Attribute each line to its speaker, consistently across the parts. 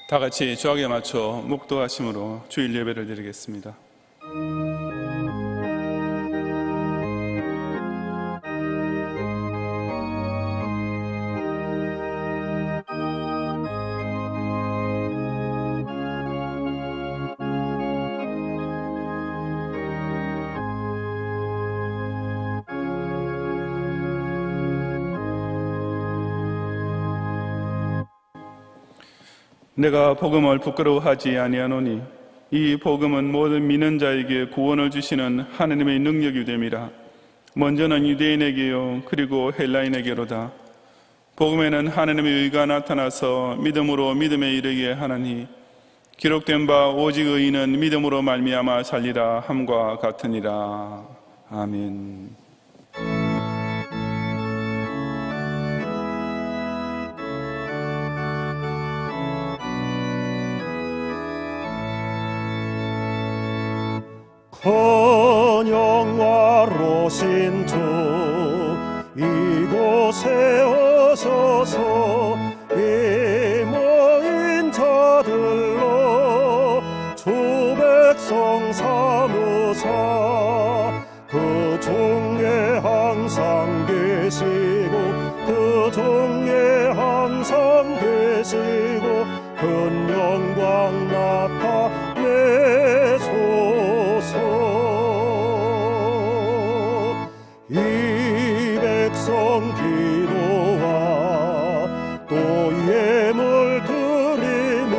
Speaker 1: 다 같이 주악에 맞춰 묵도하심으로 주일 예배를 드리겠습니다. 내가 복음을 부끄러워하지 아니하노니 이 복음은 모든 믿는 자에게 구원을 주시는 하나님의 능력이 됨이라. 먼저는 유대인에게요 그리고 헬라인에게로다. 복음에는 하나님의 의가 나타나서 믿음으로 믿음에 이르게 하나니 기록된 바 오직 의인은 믿음으로 말미암아 살리라 함과 같으니라. 아멘.
Speaker 2: 헌영화로신 주 이곳에 오셔서 이 모인 자들로 주 백성 삼으사 그 중에 항상 계시고 그 중에 항상 계시고 큰 영광 나타내소서. 이 백성 기도와 또 예물 드림이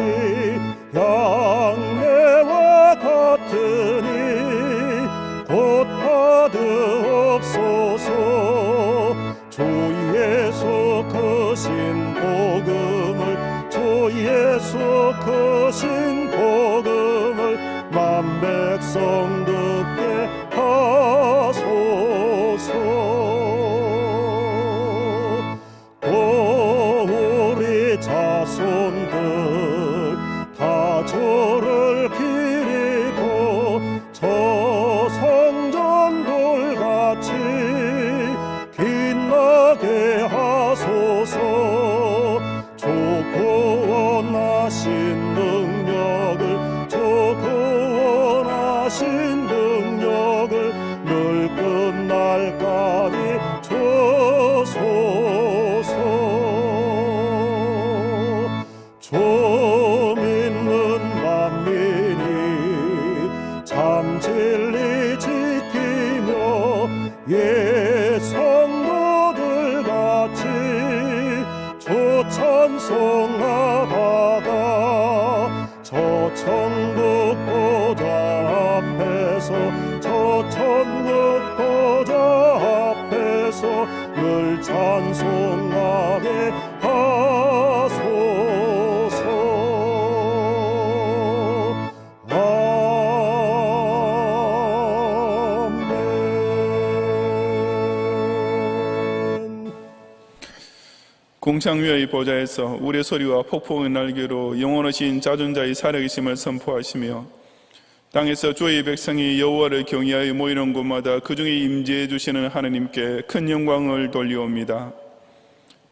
Speaker 2: 양매와 같으니 곧 받으옵소서. 주 예수 크신 복음을 주 예수 크신 복음을 만 백성 듣게 하소서. 또 우리 자손들 다 주를 기리고 저 성전돌같이 빛나게 하소서. 주 구원하신 능력을 주 구원하신 능력을 늘 끝날까지 주소서. 주 믿는 만민이 참 진리 지키며 예 성도들같이 주 찬송하다가 저 천국 보좌 앞에서 저 천국 보좌 앞에서 늘 찬송하게 하소서. 아멘.
Speaker 1: 공창위의 보좌에서 우리의 소리와 폭풍의 날개로 영원하신 자존자의 살아계심을 선포하시며 땅에서 주의 백성이 여호와를 경외하여 모이는 곳마다 그 중에 임재해 주시는 하나님께 큰 영광을 돌리옵니다.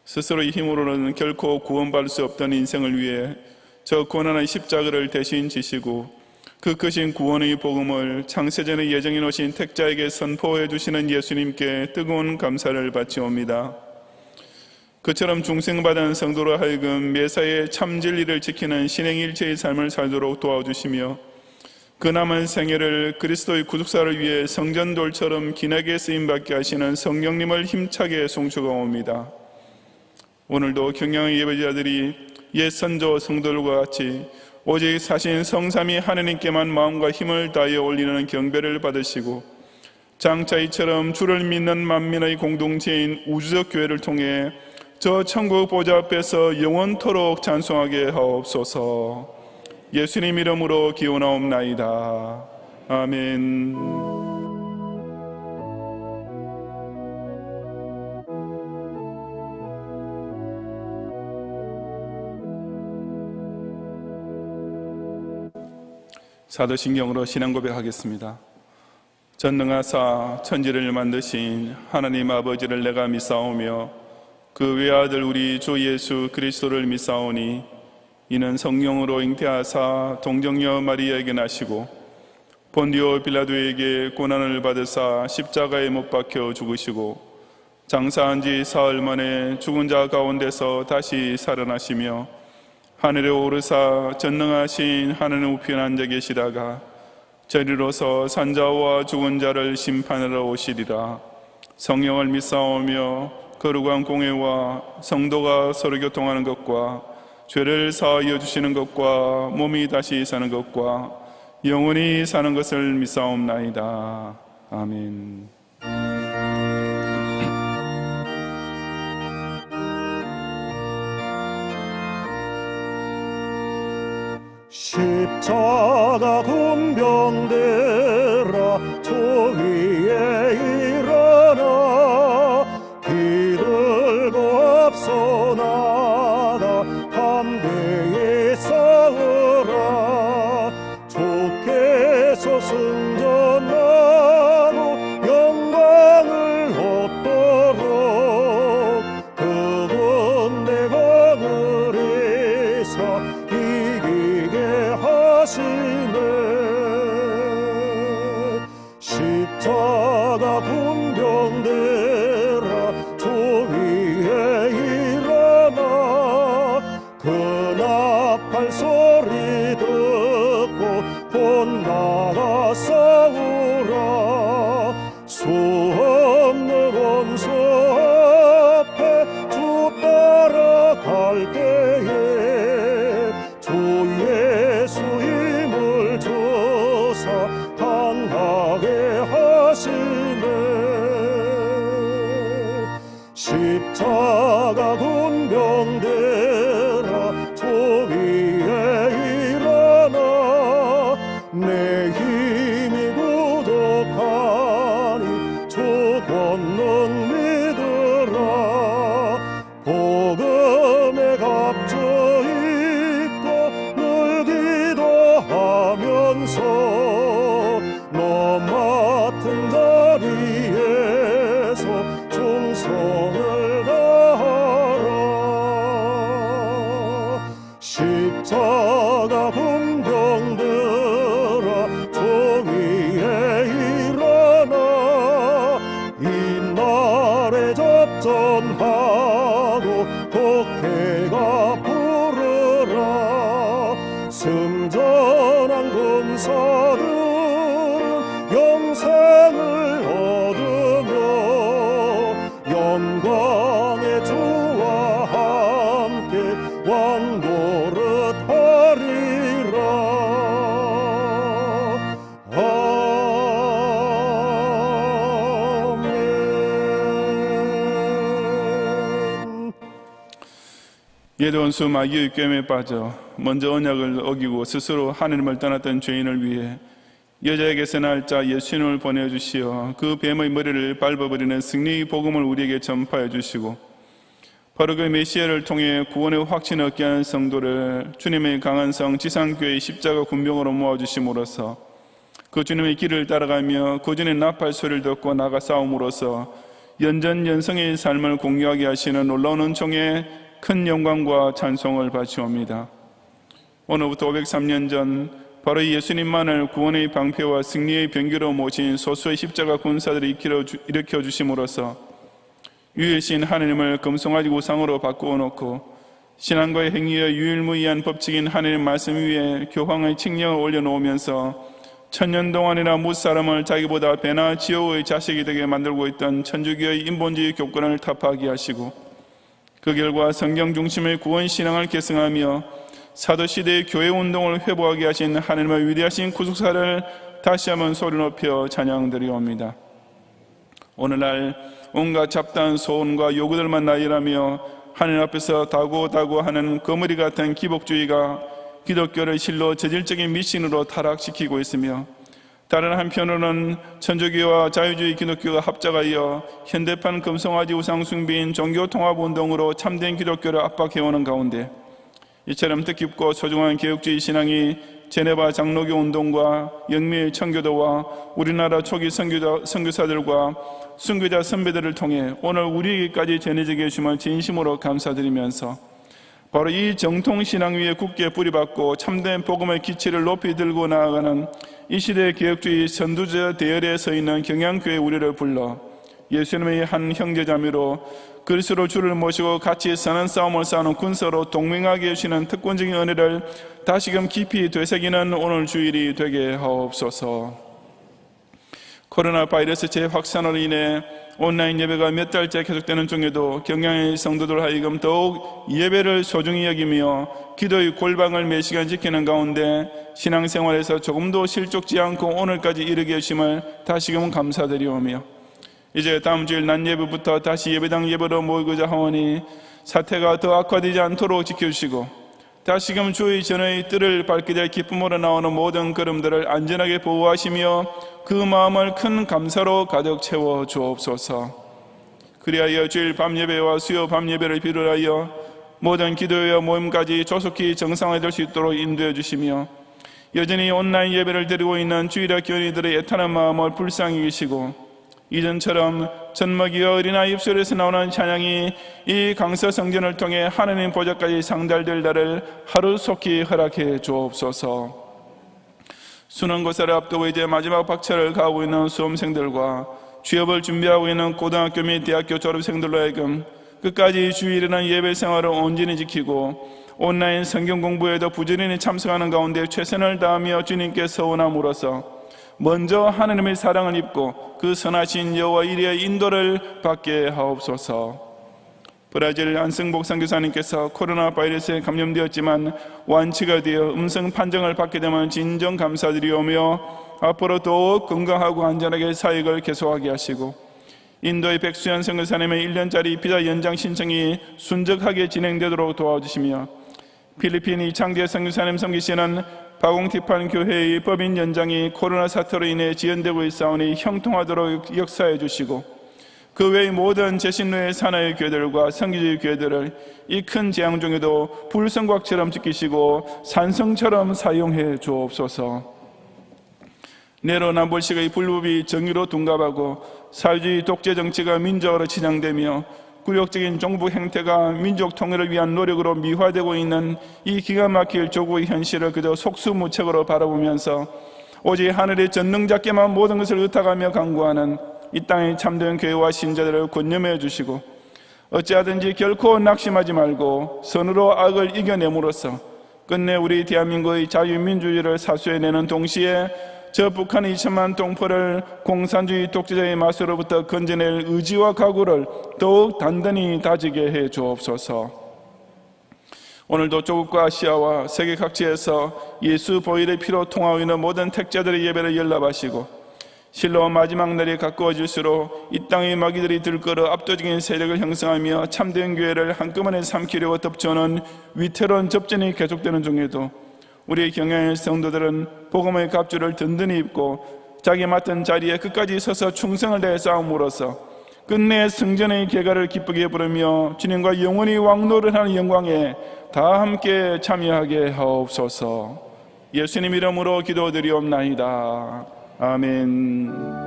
Speaker 1: 스스로의 힘으로는 결코 구원받을 수 없던 인생을 위해 저 고난의 십자가를 대신 지시고 그 크신 구원의 복음을 창세전에 예정해 놓으신 택자에게 선포해 주시는 예수님께 뜨거운 감사를 바치옵니다. 그처럼 중생받은 성도로 하여금 매사에 참 진리를 지키는 신행일체의 삶을 살도록 도와주시며 그 남은 생애를 그리스도의 구속사를 위해 성전돌처럼 기나게 쓰임받게 하시는 성령님을 힘차게 송축하옵니다. 오늘도 경양의 예배자들이 옛 선조 성도들과 같이 오직 사신 성삼위 하느님께만 마음과 힘을 다하여 올리는 경배를 받으시고 장차 이처럼 주를 믿는 만민의 공동체인 우주적 교회를 통해 저 천국 보좌 앞에서 영원토록 찬송하게 하옵소서. 예수님 이름으로 기원하옵나이다. 아멘. 사도신경으로 신앙 고백하겠습니다. 전능하사 천지를 만드신 하나님 아버지를 내가 믿사오며 그 외아들 우리 주 예수 그리스도를 믿사오니 이는 성령으로 잉태하사 동정녀 마리아에게 나시고 본디오 빌라도에게 고난을 받으사 십자가에 못 박혀 죽으시고 장사한 지 사흘 만에 죽은 자 가운데서 다시 살아나시며 하늘에 오르사 전능하신 하늘 우편에 앉아 계시다가 저리로서 산자와 죽은 자를 심판하러 오시리라. 성령을 믿사오며 거룩한 공회와 성도가 서로 교통하는 것과 죄를 사하여 주시는 것과 몸이 다시 사는 것과 영원히 사는 것을 믿사옵나이다. 아멘.
Speaker 2: 십자가 군병들아 저 위에 일어나 기들고 앞서 나가 담대히 싸우라. 주께서 승전하고 영광을 얻도록 그분 내 하늘에서 이기게 하시네. 십자가 군병들아 저 위에 일어나 그 나팔 소리 듣고 곧 나가 싸우라. 수 없는 원수 앞에 주 따라갈 때에 주 예수 힘을 주사 강하게 하시네. 십자가 군병들아 저 위에 일어나 내 힘이 부족하니 주 권능 믿으라. 복음에 값져 있고 늘 기도하면서 너 맡은 자리에서 충성을 다하라. 십자가 군병들아 저 위에 일어나 이날에 접전하고 독해가 부르라. 승전한 군사들은 영생을 얻으며 영광의 주와 함께 왕노릇하리라. 아멘.
Speaker 1: 옛 원수 마귀의 꿰매에 빠져 먼저 언약을 어기고 스스로 하느님을 떠났던 죄인을 위해 여자에게서 날 자 예수님을 보내주시어 그 뱀의 머리를 밟아버리는 승리의 복음을 우리에게 전파해 주시고 바로 그 메시아를 통해 구원의 확신을 얻게 하는 성도를 주님의 강한 성 지상교회의 십자가 군병으로 모아주심으로써 그 주님의 길을 따라가며 그전의 나팔 소리를 듣고 나가 싸움으로써 연전연성의 삶을 공유하게 하시는 놀라운 은총에 큰 영광과 찬송을 바치옵니다. 오늘부터 503년 전 바로 예수님만을 구원의 방패와 승리의 병기로 모신 소수의 십자가 군사들이 일으켜 주심으로써 유일신 하나님을 금송아지 우상으로 바꾸어 놓고 신앙과의 행위의 유일무이한 법칙인 하나님 말씀 위에 교황의 칙령을 올려놓으면서 천년 동안이나 무사람을 자기보다 배나 지옥의 자식이 되게 만들고 있던 천주교의 인본주의 교권을 타파하게 하시고 그 결과 성경 중심의 구원신앙을 계승하며 사도시대의 교회운동을 회복하게 하신 하나님의 위대하신 구속사를 다시 한번 소리 높여 찬양드리옵니다. 오늘날 온갖 잡다한 소원과 요구들만 나열하며 하나님 앞에서 다구다구하는 거머리 같은 기복주의가 기독교를 실로 저질적인 미신으로 타락시키고 있으며 다른 한편으로는 천주교와 자유주의 기독교가 합작하여 현대판 금송아지 우상숭배인 종교통합운동으로 참된 기독교를 압박해오는 가운데 이처럼 뜻깊고 소중한 개혁주의 신앙이 제네바 장로교 운동과 영미의 청교도와 우리나라 초기 선교사들과 순교자 선배들을 통해 오늘 우리에게까지 전해지게 해주심을 진심으로 감사드리면서 바로 이 정통신앙 위에 굳게 뿌리박고 참된 복음의 기치를 높이 들고 나아가는 이 시대의 개혁주의 선두자 대열에 서 있는 경양교회 우리를 불러 예수님의 한 형제자매로 그리스도 주를 모시고 같이 선한 싸움을 싸우는 군사로 동맹하게 해주시는 특권적인 은혜를 다시금 깊이 되새기는 오늘 주일이 되게 하옵소서. 코로나 바이러스 재확산으로 인해 온라인 예배가 몇 달째 계속되는 중에도 경양의 성도들 하여금 더욱 예배를 소중히 여기며 기도의 골방을 매시간 지키는 가운데 신앙생활에서 조금도 실족지 않고 오늘까지 이르게 해주심을 다시금 감사드리오며, 이제 다음 주일 낮 예배부터 다시 예배당 예배로 모이고자 하오니 사태가 더 악화되지 않도록 지켜주시고 다시금 주의 전의 뜰을 밟게 될 기쁨으로 나오는 모든 걸음들을 안전하게 보호하시며 그 마음을 큰 감사로 가득 채워 주옵소서. 그리하여 주일 밤 예배와 수요 밤 예배를 비롯하여 모든 기도회와 모임까지 조속히 정상화될 수 있도록 인도해 주시며, 여전히 온라인 예배를 드리고 있는 주일학 교인들의 애타는 마음을 불쌍히 여기시고 이전처럼 젖먹이와 어린아이 입술에서 나오는 찬양이 이 강서 성전을 통해 하느님 보좌까지 상달될 날을 하루속히 허락해 주옵소서. 수능고사를 앞두고 이제 마지막 박차를 가고 있는 수험생들과 취업을 준비하고 있는 고등학교 및 대학교 졸업생들로 하여금 끝까지 주일이라는 예배 생활을 온전히 지키고 온라인 성경 공부에도 부지런히 참석하는 가운데 최선을 다하며 주님께 서원함으로써 먼저 하느님의 사랑을 입고 그 선하신 여호와 이리의 인도를 받게 하옵소서. 브라질 안승복 선교사님께서 코로나 바이러스에 감염되었지만 완치가 되어 음성 판정을 받게 되면 진정 감사드리오며 앞으로 더욱 건강하고 안전하게 사역을 계속하게 하시고, 인도의 백수연 선교사님의 1년짜리 비자 연장 신청이 순적하게 진행되도록 도와주시며, 필리핀 이창재 선교사님 섬기시는 바공티판 교회의 법인 연장이 코로나 사태로 인해 지연되고 있사오니 형통하도록 역사해 주시고, 그 외의 모든 재신로의 산하의 교회들과 성기주의 교회들을 이 큰 재앙 중에도 불성곽처럼 지키시고 산성처럼 사용해 주옵소서. 내로남불식의 불법이 정의로 둔갑하고 사회주의 독재 정치가 민족으로 치장되며 굴욕적인 종북 행태가 민족 통일을 위한 노력으로 미화되고 있는 이 기가 막힐 조국의 현실을 그저 속수무책으로 바라보면서 오직 하늘의 전능자께만 모든 것을 의탁하며 강구하는 이 땅의 참된 교회와 신자들을 권념해 주시고, 어찌하든지 결코 낙심하지 말고 선으로 악을 이겨냄으로써 끝내 우리 대한민국의 자유민주주의를 사수해내는 동시에 저 북한의 2천만 동포를 공산주의 독재자의 마수로부터 건져낼 의지와 각오를 더욱 단단히 다지게 해 주옵소서. 오늘도 조국과 아시아와 세계 각지에서 예수 보혈의 피로 통하고 있는 모든 택자들의 예배를 연락하시고, 실로 마지막 날이 가까워질수록 이 땅의 마귀들이 들끓어 압도적인 세력을 형성하며 참된 교회를 한꺼번에 삼키려고 덮쳐오는 위태로운 접전이 계속되는 중에도 우리 경양의 성도들은 복음의 갑주를 든든히 입고 자기 맡은 자리에 끝까지 서서 충성을 다해 싸움으로써 끝내 승전의 계가를 기쁘게 부르며 주님과 영원히 왕노를 하는 영광에 다 함께 참여하게 하옵소서. 예수님 이름으로 기도드리옵나이다. 아멘.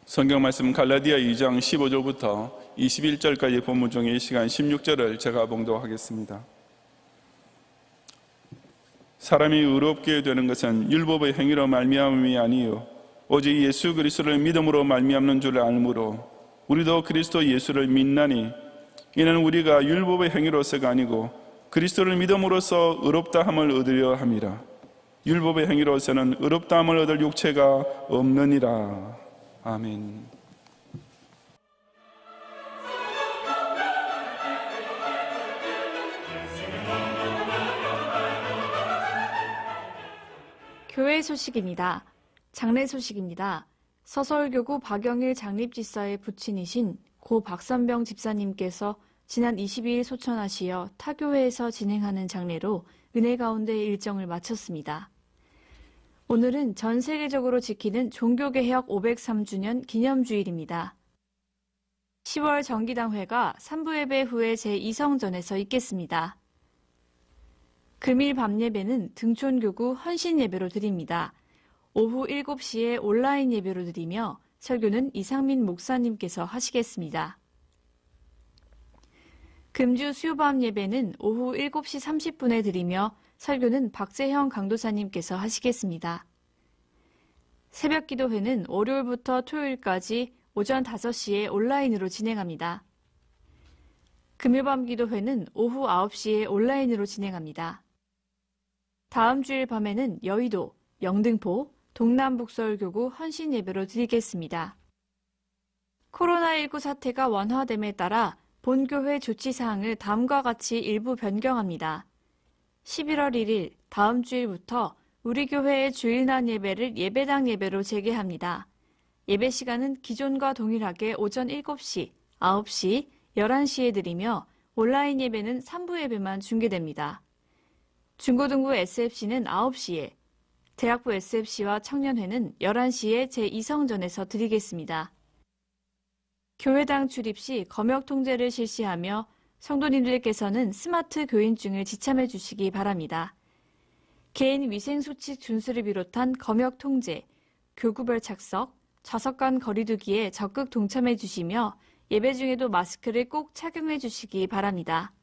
Speaker 1: 성경 말씀 갈라디아 2장 15절부터 21절까지 본문 중에 이 시간 16절을 제가 봉독하겠습니다. 사람이 의롭게 되는 것은 율법의 행위로 말미암음이 아니요 오직 예수 그리스도를 믿음으로 말미암는 줄 알므로 우리도 그리스도 예수를 믿나니 이는 우리가 율법의 행위로서가 아니고 그리스도를 믿음으로써 의롭다함을 얻으려 함이라. 율법의 행위로서는 의롭다함을 얻을 육체가 없느니라. 아멘.
Speaker 3: 교회 소식입니다. 장례 소식입니다. 서서울교구 박영일 장립집사의 부친이신 고 박선병 집사님께서 지난 22일 소천하시어 타교회에서 진행하는 장례로 은혜 가운데 일정을 마쳤습니다. 오늘은 전 세계적으로 지키는 종교개혁 503주년 기념주일입니다. 10월 정기당회가 3부 예배 후에 제2성전에서 있겠습니다. 금일 밤 예배는 등촌교구 헌신 예배로 드립니다. 오후 7시에 온라인 예배로 드리며 설교는 이상민 목사님께서 하시겠습니다. 금주 수요밤 예배는 오후 7시 30분에 드리며 설교는 박재형 강도사님께서 하시겠습니다. 새벽 기도회는 월요일부터 토요일까지 오전 5시에 온라인으로 진행합니다. 금요밤 기도회는 오후 9시에 온라인으로 진행합니다. 다음 주일 밤에는 여의도, 영등포, 동남북서울교구 헌신 예배로 드리겠습니다. 코로나19 사태가 완화됨에 따라 본교회 조치사항을 다음과 같이 일부 변경합니다. 11월 1일 다음 주일부터 우리 교회의 주일날 예배를 예배당 예배로 재개합니다. 예배 시간은 기존과 동일하게 오전 7시, 9시, 11시에 드리며 온라인 예배는 3부 예배만 중계됩니다. 중고등부 SFC는 9시에, 대학부 SFC와 청년회는 11시에 제2성전에서 드리겠습니다. 교회당 출입 시 검역 통제를 실시하며 성도님들께서는 스마트 교인증을 지참해 주시기 바랍니다. 개인 위생수칙 준수를 비롯한 검역 통제, 교구별 착석, 좌석 간 거리두기에 적극 동참해 주시며 예배 중에도 마스크를 꼭 착용해 주시기 바랍니다.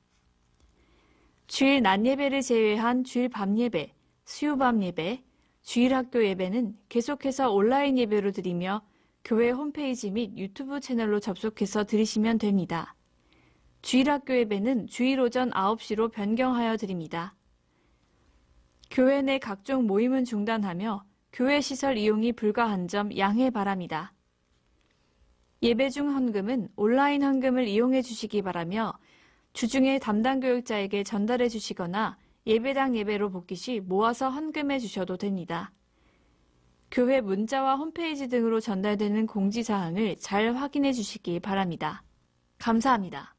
Speaker 3: 주일 낮 예배를 제외한 주일 밤 예배, 수요밤 예배, 주일 학교 예배는 계속해서 온라인 예배로 드리며 교회 홈페이지 및 유튜브 채널로 접속해서 들으시면 됩니다. 주일 학교 예배는 주일 오전 9시로 변경하여 드립니다. 교회 내 각종 모임은 중단하며 교회 시설 이용이 불가한 점 양해 바랍니다. 예배 중 헌금은 온라인 헌금을 이용해 주시기 바라며 주중에 담당 교육자에게 전달해 주시거나 예배당 예배로 복귀 시 모아서 헌금해 주셔도 됩니다. 교회 문자와 홈페이지 등으로 전달되는 공지사항을 잘 확인해 주시기 바랍니다. 감사합니다.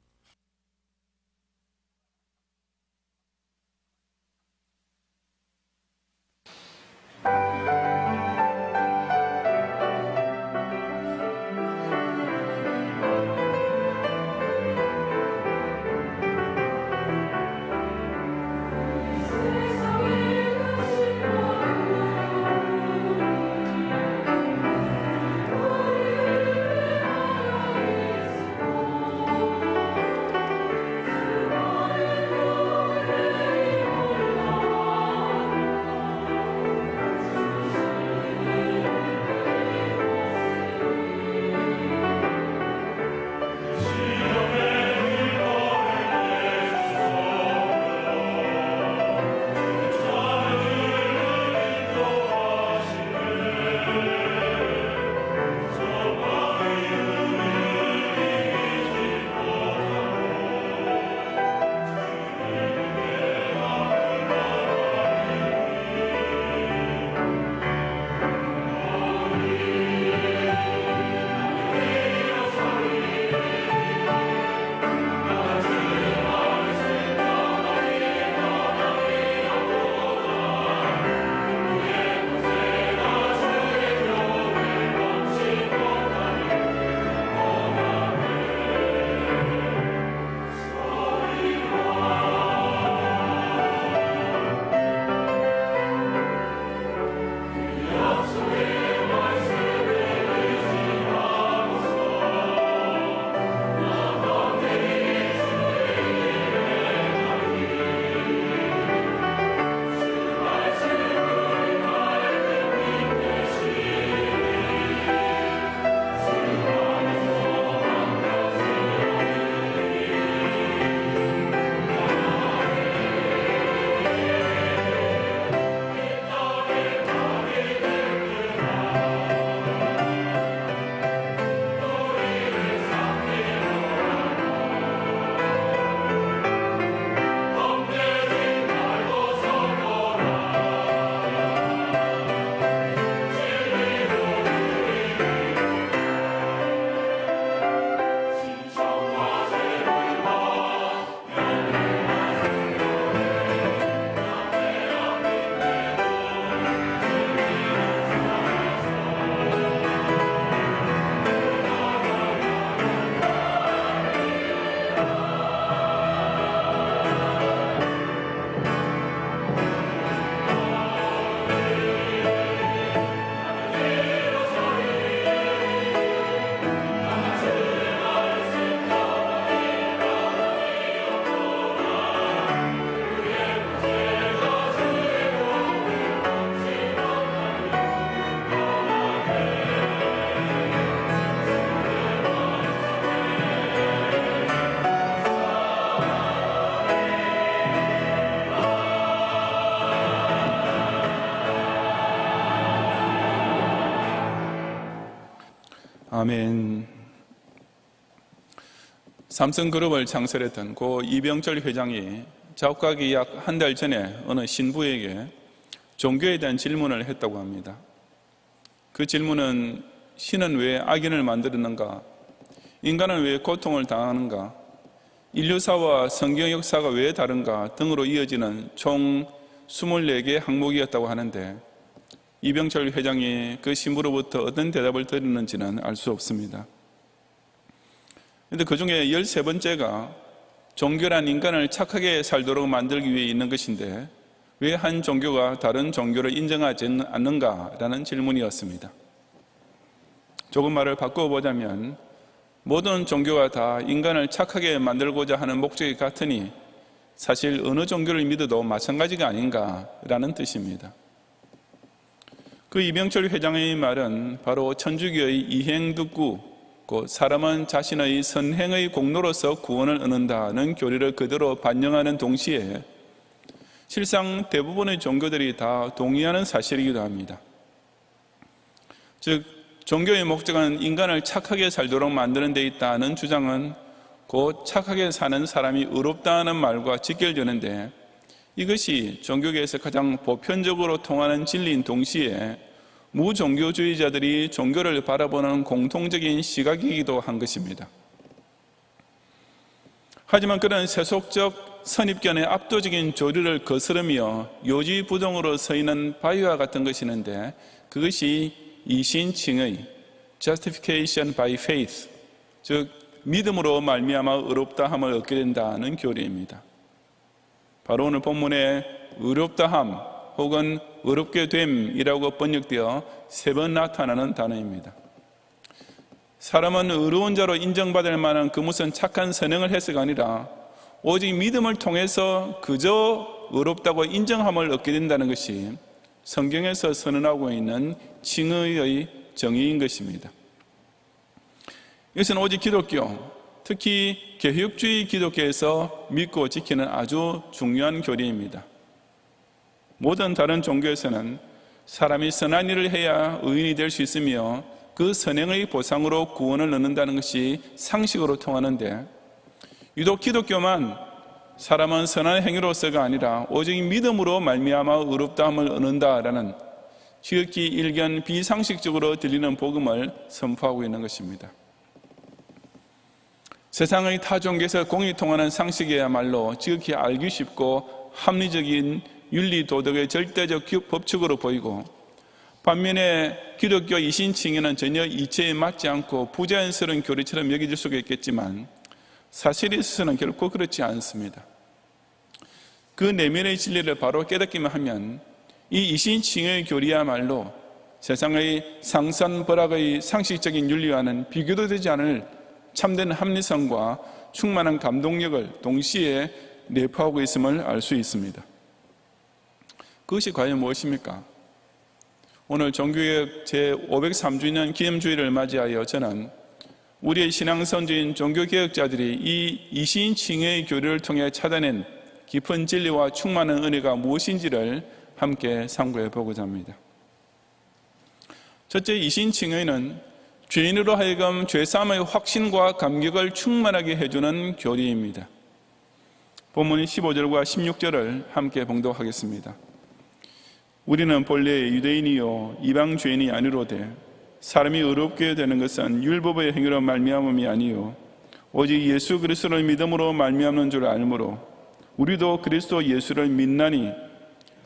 Speaker 1: 아멘. 삼성그룹을 창설했던 고 이병철 회장이 작곡하기 약 한 달 전에 어느 신부에게 종교에 대한 질문을 했다고 합니다. 그 질문은 신은 왜 악인을 만들었는가? 인간은 왜 고통을 당하는가? 인류사와 성경 역사가 왜 다른가? 등으로 이어지는 총 24개의 항목이었다고 하는데 이병철 회장이 그 신부로부터 어떤 대답을 들었는지는 알 수 없습니다. 그런데 그 중에 13번째가 종교란 인간을 착하게 살도록 만들기 위해 있는 것인데 왜 한 종교가 다른 종교를 인정하지 않는가라는 질문이었습니다. 조금 말을 바꿔보자면 모든 종교가 다 인간을 착하게 만들고자 하는 목적이 같으니 사실 어느 종교를 믿어도 마찬가지가 아닌가라는 뜻입니다. 그 이병철 회장의 말은 바로 천주교의 이행득구, 곧 사람은 자신의 선행의 공로로서 구원을 얻는다는 교리를 그대로 반영하는 동시에 실상 대부분의 종교들이 다 동의하는 사실이기도 합니다. 즉, 종교의 목적은 인간을 착하게 살도록 만드는 데 있다는 주장은 곧 착하게 사는 사람이 의롭다는 말과 직결되는데 이것이 종교계에서 가장 보편적으로 통하는 진리인 동시에 무종교주의자들이 종교를 바라보는 공통적인 시각이기도 한 것입니다. 하지만 그런 세속적 선입견의 압도적인 조류를 거스르며 요지부동으로 서 있는 바위와 같은 것이 있는데 그것이 이신칭의 Justification by Faith, 즉 믿음으로 말미암아 의롭다함을 얻게 된다는 교리입니다. 바로 오늘 본문에 의롭다함 혹은 의롭게 됨이라고 번역되어 3번 나타나는 단어입니다. 사람은 의로운 자로 인정받을 만한 그 무슨 착한 선행을 해서가 아니라 오직 믿음을 통해서 그저 의롭다고 인정함을 얻게 된다는 것이 성경에서 선언하고 있는 칭의의 정의인 것입니다. 이것은 오직 기독교, 특히 개혁주의 기독교에서 믿고 지키는 아주 중요한 교리입니다. 모든 다른 종교에서는 사람이 선한 일을 해야 의인이 될 수 있으며 그 선행의 보상으로 구원을 얻는다는 것이 상식으로 통하는데 유독 기독교만 사람은 선한 행위로서가 아니라 오직 믿음으로 말미암아 의롭다함을 얻는다라는 지극히 일견 비상식적으로 들리는 복음을 선포하고 있는 것입니다. 세상의 타 종교에서 공유통하는 상식이야말로 지극히 알기 쉽고 합리적인 윤리 도덕의 절대적 법칙으로 보이고 반면에 기독교 이신칭의는 전혀 이치에 맞지 않고 부자연스러운 교리처럼 여겨질 수가 있겠지만 사실에 있어서는 결코 그렇지 않습니다. 그 내면의 진리를 바로 깨닫기만 하면 이 이신칭의 교리야말로 세상의 상산벌악의 상식적인 윤리와는 비교도 되지 않을 참된 합리성과 충만한 감동력을 동시에 내포하고 있음을 알 수 있습니다. 그것이 과연 무엇입니까? 오늘 종교개혁 제503주년 기념주일을 맞이하여 저는 우리의 신앙선주인 종교개혁자들이 이 이신칭의 교리를 통해 찾아낸 깊은 진리와 충만한 은혜가 무엇인지를 함께 상고해 보고자 합니다. 첫째, 이신칭의는 죄인으로 하여금 죄사함의 확신과 감격을 충만하게 해주는 교리입니다. 본문 15절과 16절을 함께 봉독하겠습니다. 우리는 본래 유대인이요 이방 죄인이 아니로되 사람이 의롭게 되는 것은 율법의 행위로 말미암음이 아니요 오직 예수 그리스도를 믿음으로 말미암는 줄 알므로 우리도 그리스도 예수를 믿나니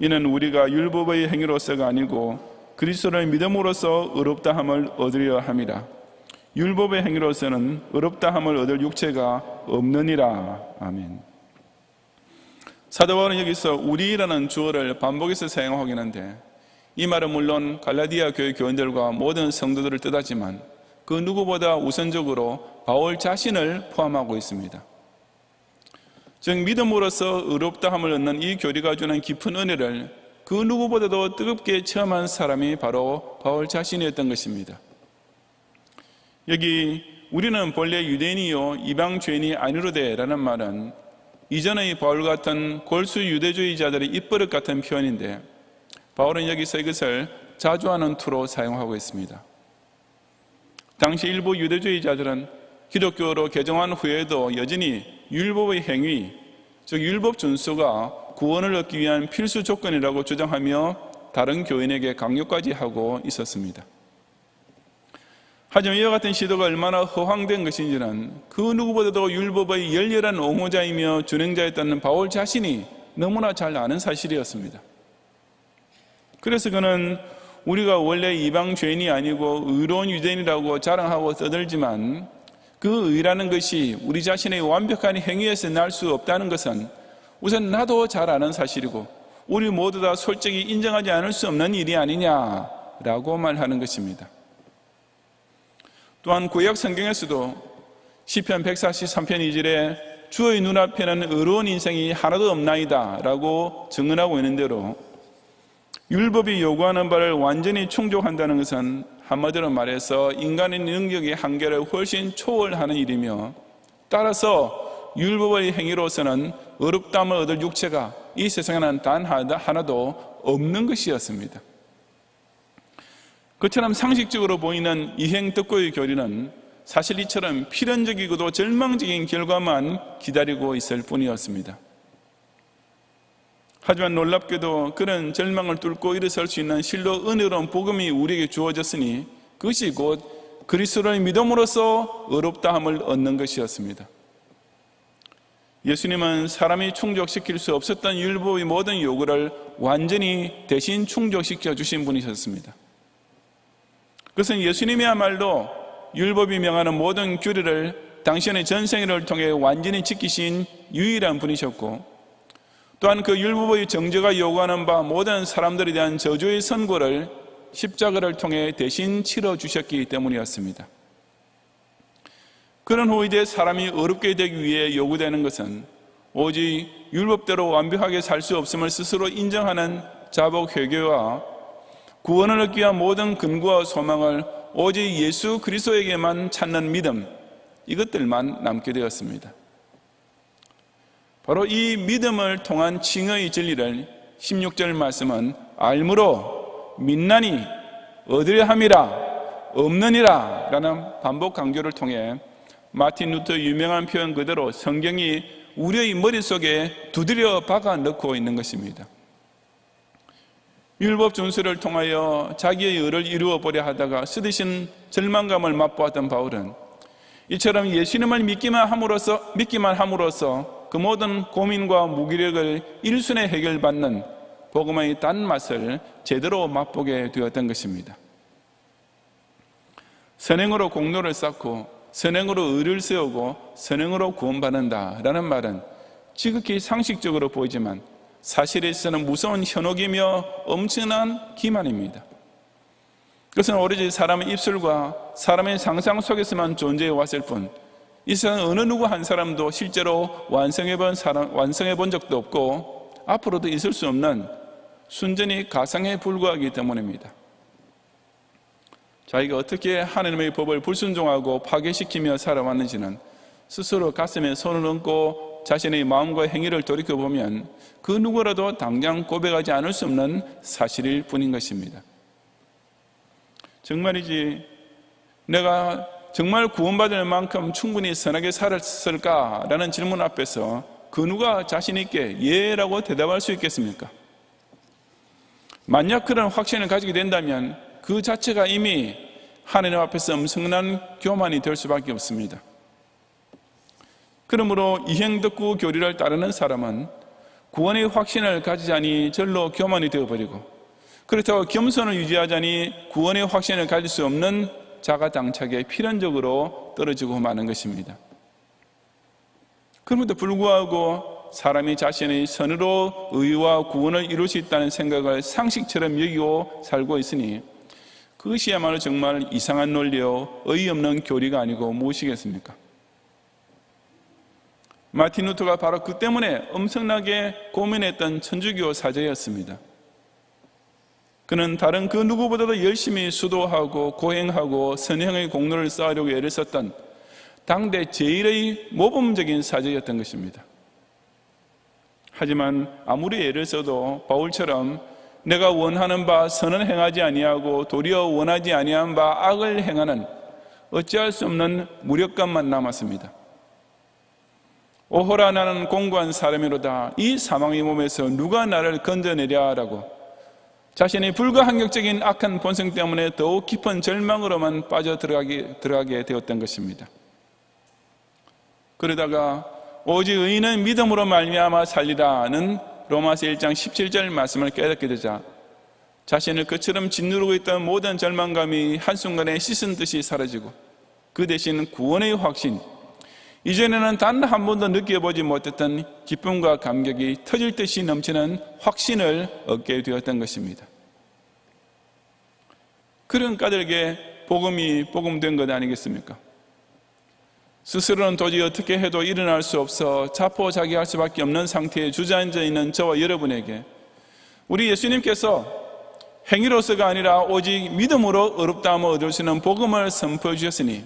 Speaker 1: 이는 우리가 율법의 행위로서가 아니고 그리스도를 믿음으로써 의롭다함을 얻으려 함이라. 율법의 행위로서는 의롭다함을 얻을 육체가 없느니라. 아멘. 사도 바울은 여기서 우리라는 주어를 반복해서 사용하긴 한데 이 말은 물론 갈라디아 교회 교인들과 모든 성도들을 뜻하지만 그 누구보다 우선적으로 바울 자신을 포함하고 있습니다. 즉 믿음으로써 의롭다함을 얻는 이 교리가 주는 깊은 은혜를 그 누구보다도 뜨겁게 체험한 사람이 바로 바울 자신이었던 것입니다. 여기 우리는 본래 유대인이요 이방 죄인이 아니로되라는 말은 이전의 바울 같은 골수 유대주의자들의 입버릇 같은 표현인데 바울은 여기서 이것을 자주 하는 투로 사용하고 있습니다. 당시 일부 유대주의자들은 기독교로 개정한 후에도 여전히 율법의 행위, 즉 율법 준수가 구원을 얻기 위한 필수 조건이라고 주장하며 다른 교인에게 강요까지 하고 있었습니다. 하지만 이와 같은 시도가 얼마나 허황된 것인지는 그 누구보다도 율법의 열렬한 옹호자이며 준행자였다는 바울 자신이 너무나 잘 아는 사실이었습니다. 그래서 그는 우리가 원래 이방 죄인이 아니고 의로운 유대인이라고 자랑하고 떠들지만 그 의라는 것이 우리 자신의 완벽한 행위에서 날 수 없다는 것은 우선 나도 잘 아는 사실이고 우리 모두 다 솔직히 인정하지 않을 수 없는 일이 아니냐라고 말하는 것입니다. 또한 구약 성경에서도 시편 143편 2절에 주의 눈앞에는 의로운 인생이 하나도 없나이다 라고 증언하고 있는 대로 율법이 요구하는 바를 완전히 충족한다는 것은 한마디로 말해서 인간의 능력의 한계를 훨씬 초월하는 일이며, 따라서 율법의 행위로서는 의롭다함을 얻을 육체가 이 세상에는 단 하나도 없는 것이었습니다. 그처럼 상식적으로 보이는 이행덕고의 교리는 사실 이처럼 필연적이고도 절망적인 결과만 기다리고 있을 뿐이었습니다. 하지만 놀랍게도 그런 절망을 뚫고 일어설 수 있는 실로 은혜로운 복음이 우리에게 주어졌으니 그것이 곧 그리스도를 믿음으로써 의롭다함을 얻는 것이었습니다. 예수님은 사람이 충족시킬 수 없었던 율법의 모든 요구를 완전히 대신 충족시켜 주신 분이셨습니다. 그것은 예수님이야말로 율법이 명하는 모든 규례를 당신의 전생애를 통해 완전히 지키신 유일한 분이셨고, 또한 그 율법의 정죄가 요구하는 바 모든 사람들에 대한 저주의 선고를 십자가를 통해 대신 치러주셨기 때문이었습니다. 그런 후 이제 사람이 의롭게 되기 위해 요구되는 것은 오직 율법대로 완벽하게 살 수 없음을 스스로 인정하는 자복 회개와 구원을 얻기 위한 모든 근거와 소망을 오직 예수 그리스도에게만 찾는 믿음, 이것들만 남게 되었습니다. 바로 이 믿음을 통한 칭의의 진리를 16절 말씀은 알므로 믿나니 얻으려 함이라 없느니라 라는 반복 강조를 통해 마틴 루터의 유명한 표현 그대로 성경이 우리의 머릿속에 두드려 박아 넣고 있는 것입니다. 율법 준수를 통하여 자기의 의를 이루어 보려 하다가 쓰디신 절망감을 맛보았던 바울은 이처럼 예수님을 믿기만 함으로써 그 모든 고민과 무기력을 일순에 해결받는 복음의 단맛을 제대로 맛보게 되었던 것입니다. 선행으로 공로를 쌓고 선행으로 의를 세우고 선행으로 구원받는다라는 말은 지극히 상식적으로 보이지만 사실에 있어서는 무서운 현혹이며 엄청난 기만입니다. 그것은 오로지 사람의 입술과 사람의 상상 속에서만 존재해 왔을 뿐 이 세상 어느 누구 한 사람도 실제로 완성해 본 적도 없고 앞으로도 있을 수 없는 순전히 가상에 불과하기 때문입니다. 자기가 어떻게 하나님의 법을 불순종하고 파괴시키며 살아왔는지는 스스로 가슴에 손을 얹고 자신의 마음과 행위를 돌이켜보면 그 누구라도 당장 고백하지 않을 수 없는 사실일 뿐인 것입니다. 정말이지 내가 정말 구원받을 만큼 충분히 선하게 살았을까라는 질문 앞에서 그 누가 자신 있게 예라고 대답할 수 있겠습니까? 만약 그런 확신을 가지게 된다면 그 자체가 이미 하나님 앞에서 엄청난 교만이 될 수밖에 없습니다. 그러므로 이행덕구 교리를 따르는 사람은 구원의 확신을 가지자니 절로 교만이 되어버리고, 그렇다고 겸손을 유지하자니 구원의 확신을 가질 수 없는 자가당착에 필연적으로 떨어지고 마는 것입니다. 그럼에도 불구하고 사람이 자신의 선으로 의와 구원을 이룰 수 있다는 생각을 상식처럼 여기고 살고 있으니 그것이야말로 정말 이상한 논리요 어이없는 교리가 아니고 무엇이겠습니까? 마틴 루터가 바로 그 때문에 엄청나게 고민했던 천주교 사제였습니다. 그는 다른 그 누구보다도 열심히 수도하고 고행하고 선행의 공로를 쌓으려고 애를 썼던 당대 제일의 모범적인 사제였던 것입니다. 하지만 아무리 애를 써도 바울처럼 내가 원하는 바 선은 행하지 아니하고 도리어 원하지 아니한 바 악을 행하는 어찌할 수 없는 무력감만 남았습니다. 오호라 나는 공고한 사람이로다. 이 사망의 몸에서 누가 나를 건져내랴라고 자신의 불가항력적인 악한 본성 때문에 더욱 깊은 절망으로만 빠져 들어가게 되었던 것입니다. 그러다가 오직 의인은 믿음으로 말미암아 살리라는 로마서 1장 17절 말씀을 깨닫게 되자 자신을 그처럼 짓누르고 있던 모든 절망감이 한순간에 씻은 듯이 사라지고 그 대신 구원의 확신, 이전에는 단 한 번도 느껴보지 못했던 기쁨과 감격이 터질 듯이 넘치는 확신을 얻게 되었던 것입니다. 그런 까닭에 복음이 복음된 것 아니겠습니까? 스스로는 도저히 어떻게 해도 일어날 수 없어 자포자기할 수밖에 없는 상태에 주저앉아 있는 저와 여러분에게 우리 예수님께서 행위로서가 아니라 오직 믿음으로 의롭다함을 얻을 수 있는 복음을 선포해 주셨으니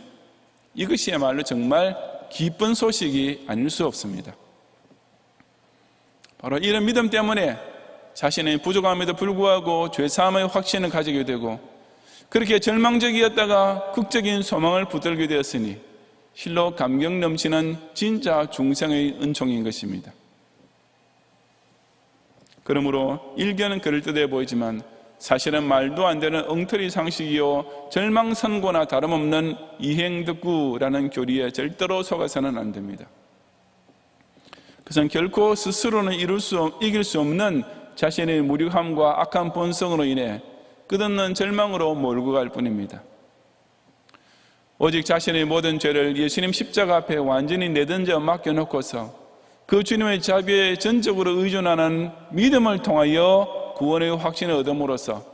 Speaker 1: 이것이야말로 정말 기쁜 소식이 아닐 수 없습니다. 바로 이런 믿음 때문에 자신의 부족함에도 불구하고 죄사함의 확신을 가지게 되고 그렇게 절망적이었다가 극적인 소망을 붙들게 되었으니 실로 감격 넘치는 진짜 중생의 은총인 것입니다. 그러므로 일견은 그럴듯해 보이지만 사실은 말도 안 되는 엉터리 상식이요 절망선고나 다름없는 이행덕구라는 교리에 절대로 속아서는 안 됩니다. 그것은 결코 스스로는 이길 수 없는 자신의 무력함과 악한 본성으로 인해 끝없는 절망으로 몰고 갈 뿐입니다. 오직 자신의 모든 죄를 예수님 십자가 앞에 완전히 내던져 맡겨놓고서 그 주님의 자비에 전적으로 의존하는 믿음을 통하여 구원의 확신을 얻음으로써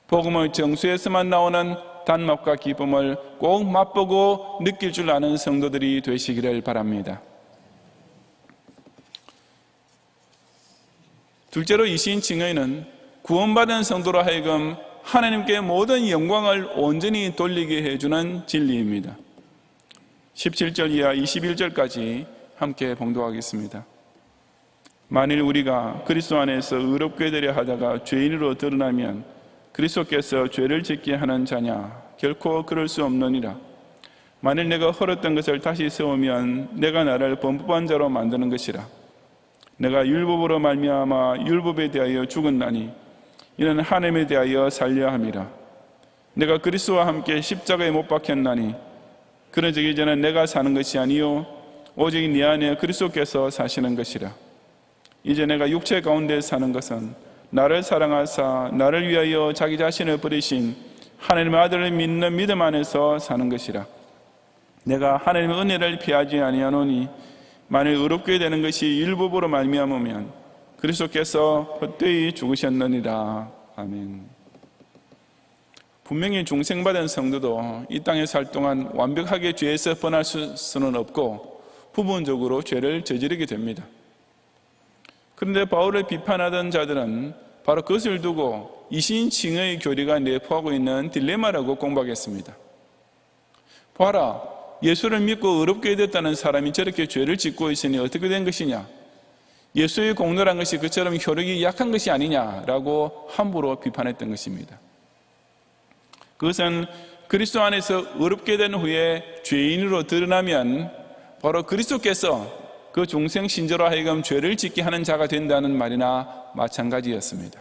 Speaker 1: 복음의 정수에서만 나오는 단맛과 기쁨을 꼭 맛보고 느낄 줄 아는 성도들이 되시기를 바랍니다. 둘째로 이 시인 칭의는 구원받은 성도로 하여금 하나님께 모든 영광을 온전히 돌리게 해주는 진리입니다. 17절 이하 21절까지 함께 봉독하겠습니다. 만일 우리가 그리스도 안에서 의롭게 되려 하다가 죄인으로 드러나면 그리스도께서 죄를 짓게 하는 자냐? 결코 그럴 수 없느니라. 만일 내가 헐었던 것을 다시 세우면 내가 나를 범법한 자로 만드는 것이라. 내가 율법으로 말미암아 율법에 대하여 죽었나니 이는 하나님에 대하여 살려 함이라. 내가 그리스도와 함께 십자가에 못 박혔나니 그러저기 이제는 내가 사는 것이 아니요 오직 네 안에 그리스도께서 사시는 것이라. 이제 내가 육체 가운데 사는 것은 나를 사랑하사 나를 위하여 자기 자신을 버리신 하나님의 아들을 믿는 믿음 안에서 사는 것이라. 내가 하나님의 은혜를 피하지 아니하노니 만일 의롭게 되는 것이 율법으로 말미암으면 그리스도께서 헛되이 죽으셨느니라. 아멘. 분명히 중생받은 성도도 이 땅에 살 동안 완벽하게 죄에서 벗어날 수는 없고 부분적으로 죄를 저지르게 됩니다. 그런데 바울을 비판하던 자들은 바로 그것을 두고 이신칭의 교리가 내포하고 있는 딜레마라고 공박했습니다. 봐라, 예수를 믿고 의롭게 됐다는 사람이 저렇게 죄를 짓고 있으니 어떻게 된 것이냐? 예수의 공로란 것이 그처럼 효력이 약한 것이 아니냐라고 함부로 비판했던 것입니다. 그것은 그리스도 안에서 의롭게 된 후에 죄인으로 드러나면 바로 그리스도께서 그 중생 신자로 하여금 죄를 짓게 하는 자가 된다는 말이나 마찬가지였습니다.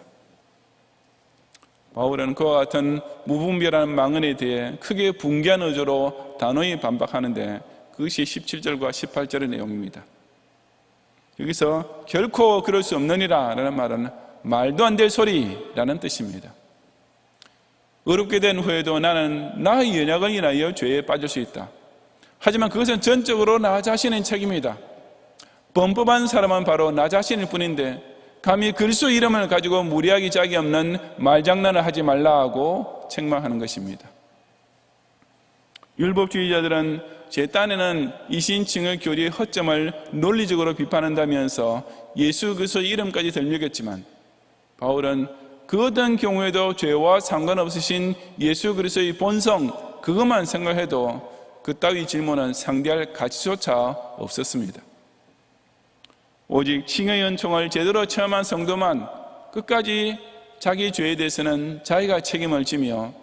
Speaker 1: 바울은 그와 같은 무분별한 망언에 대해 크게 붕괴한 어조로 단호히 반박하는데 그것이 17절과 18절의 내용입니다. 여기서 결코 그럴 수 없느니라 라는 말은 말도 안 될 소리라는 뜻입니다. 의롭게 된 후에도 나는 나의 연약을 인하여 죄에 빠질 수 있다. 하지만 그것은 전적으로 나 자신의 책임이다. 범법한 사람은 바로 나 자신일 뿐인데 감히 그리스도 이름을 가지고 무리하기 짝이 없는 말장난을 하지 말라 하고 책망하는 것입니다. 율법주의자들은 제 딴에는 이신칭의 교리의 허점을 논리적으로 비판한다면서 예수 그리스도의 이름까지 들먹였지만 바울은 그 어떤 경우에도 죄와 상관없으신 예수 그리스도의 본성 그것만 생각해도 그따위 질문은 상대할 가치조차 없었습니다. 오직 칭의 은총을 제대로 체험한 성도만 끝까지 자기 죄에 대해서는 자기가 책임을 지며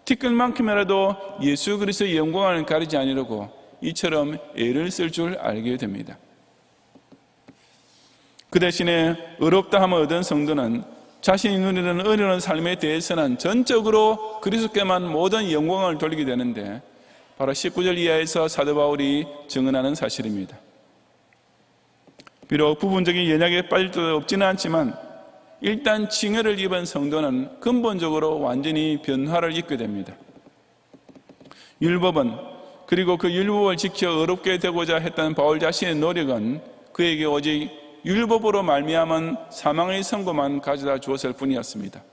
Speaker 1: 티끌만큼이라도 예수 그리스도의 영광을 가리지 아니려고 이처럼 애를 쓸 줄 알게 됩니다. 그 대신에 의롭다 함을 얻은 성도는 자신이 누리는 어려운 삶에 대해서는 전적으로 그리스도께만 모든 영광을 돌리게 되는데, 바로 19절 이하에서 사도 바울이 증언하는 사실입니다. 비록 부분적인 연약에 빠질 수 없지는 않지만 일단 징계를 입은 성도는 근본적으로 완전히 변화를 입게 됩니다. 율법은, 그리고 그 율법을 지켜 의롭게 되고자 했던 바울 자신의 노력은 그에게 오직 율법으로 말미암은 사망의 선고만 가져다 주었을 뿐이었습니다.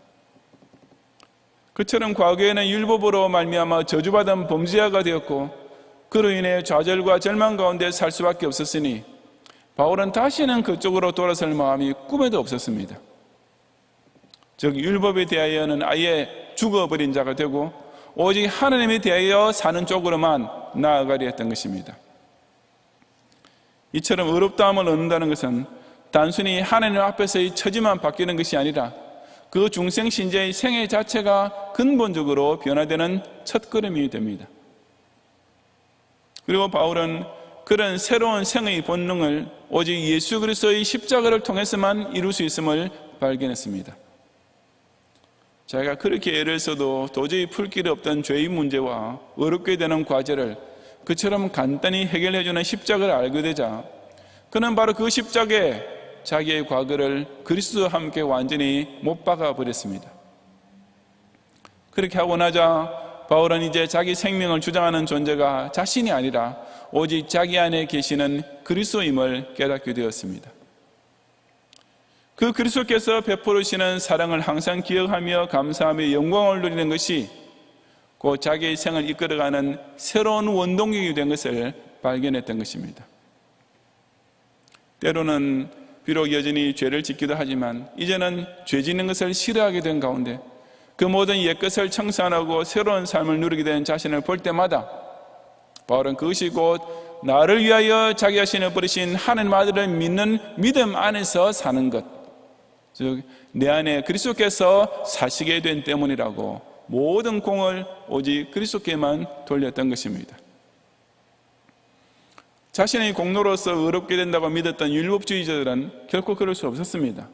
Speaker 1: 그처럼 과거에는 율법으로 말미암아 저주받은 범죄자가 되었고 그로 인해 좌절과 절망 가운데 살 수밖에 없었으니 바울은 다시는 그쪽으로 돌아설 마음이 꿈에도 없었습니다. 즉 율법에 대하여는 아예 죽어버린 자가 되고 오직 하나님에 대하여 사는 쪽으로만 나아가려 했던 것입니다. 이처럼 의롭다함을 얻는다는 것은 단순히 하나님 앞에서의 처지만 바뀌는 것이 아니라 그 중생 신자의 생애 자체가 근본적으로 변화되는 첫걸음이 됩니다. 그리고 바울은 그런 새로운 생의 본능을 오직 예수 그리스도의 십자가를 통해서만 이룰 수 있음을 발견했습니다. 자기가 그렇게 애를 써도 도저히 풀 길이 없던 죄의 문제와 어렵게 되는 과제를 그처럼 간단히 해결해주는 십자가를 알게 되자 그는 바로 그 십자가에 자기의 과거를 그리스도와 함께 완전히 못 박아 버렸습니다. 그렇게 하고 나자 바울은 이제 자기 생명을 주장하는 존재가 자신이 아니라 오직 자기 안에 계시는 그리스도임을 깨닫게 되었습니다. 그 그리스도께서 베풀으시는 사랑을 항상 기억하며 감사하며 영광을 누리는 것이 곧 자기의 생을 이끌어가는 새로운 원동력이 된 것을 발견했던 것입니다. 때로는 비록 여전히 죄를 짓기도 하지만 이제는 죄 짓는 것을 싫어하게 된 가운데 그 모든 옛것을 청산하고 새로운 삶을 누리게 된 자신을 볼 때마다 바울은 그것이 곧 나를 위하여 자기 자신을 버리신 하나님 아들을 믿는 믿음 안에서 사는 것, 즉 내 안에 그리스도께서 사시게 된 때문이라고 모든 공을 오직 그리스도께만 돌렸던 것입니다. 자신의 공로로서 의롭게 된다고 믿었던 율법주의자들은 결코 그럴 수 없었습니다.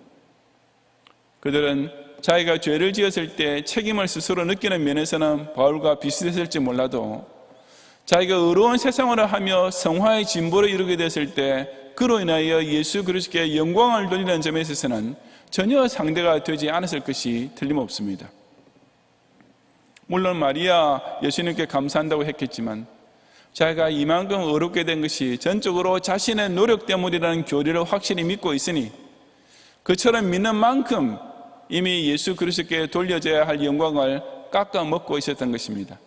Speaker 1: 그들은 자기가 죄를 지었을 때 책임을 스스로 느끼는 면에서는 바울과 비슷했을지 몰라도 자기가 의로운 세상을 하며 성화의 진보를 이루게 됐을 때 그로 인하여 예수 그리스도께 영광을 돌리는 점에 있어서는 전혀 상대가 되지 않았을 것이 틀림없습니다. 물론 마리아 예수님께 감사한다고 했겠지만 자기가 이만큼 어렵게 된 것이 전적으로 자신의 노력 때문이라는 교리를 확실히 믿고 있으니 그처럼 믿는 만큼 이미 예수 그리스도께 돌려져야 할 영광을 깎아 먹고 있었던 것입니다.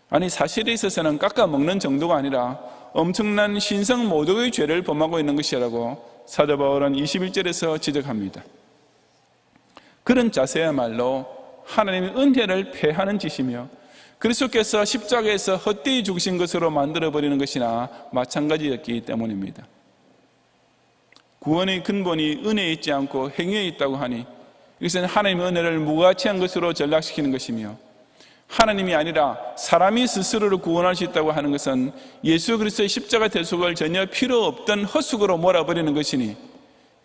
Speaker 1: 아니 사실에 있어서는 깎아 먹는 정도가 아니라 엄청난 신성 모독의 죄를 범하고 있는 것이라고 사도 바울은 21절에서 지적합니다. 그런 자세야말로 하나님의 은혜를 폐하는 짓이며 그리스도께서 십자가에서 헛되이 죽으신 것으로 만들어버리는 것이나 마찬가지였기 때문입니다. 구원의 근본이 은혜에 있지 않고 행위에 있다고 하니 이것은 하나님의 은혜를 무가치한 것으로 전락시키는 것이며 하나님이 아니라 사람이 스스로를 구원할 수 있다고 하는 것은 예수 그리스도의 십자가 대속을 전혀 필요 없던 헛수고로 몰아버리는 것이니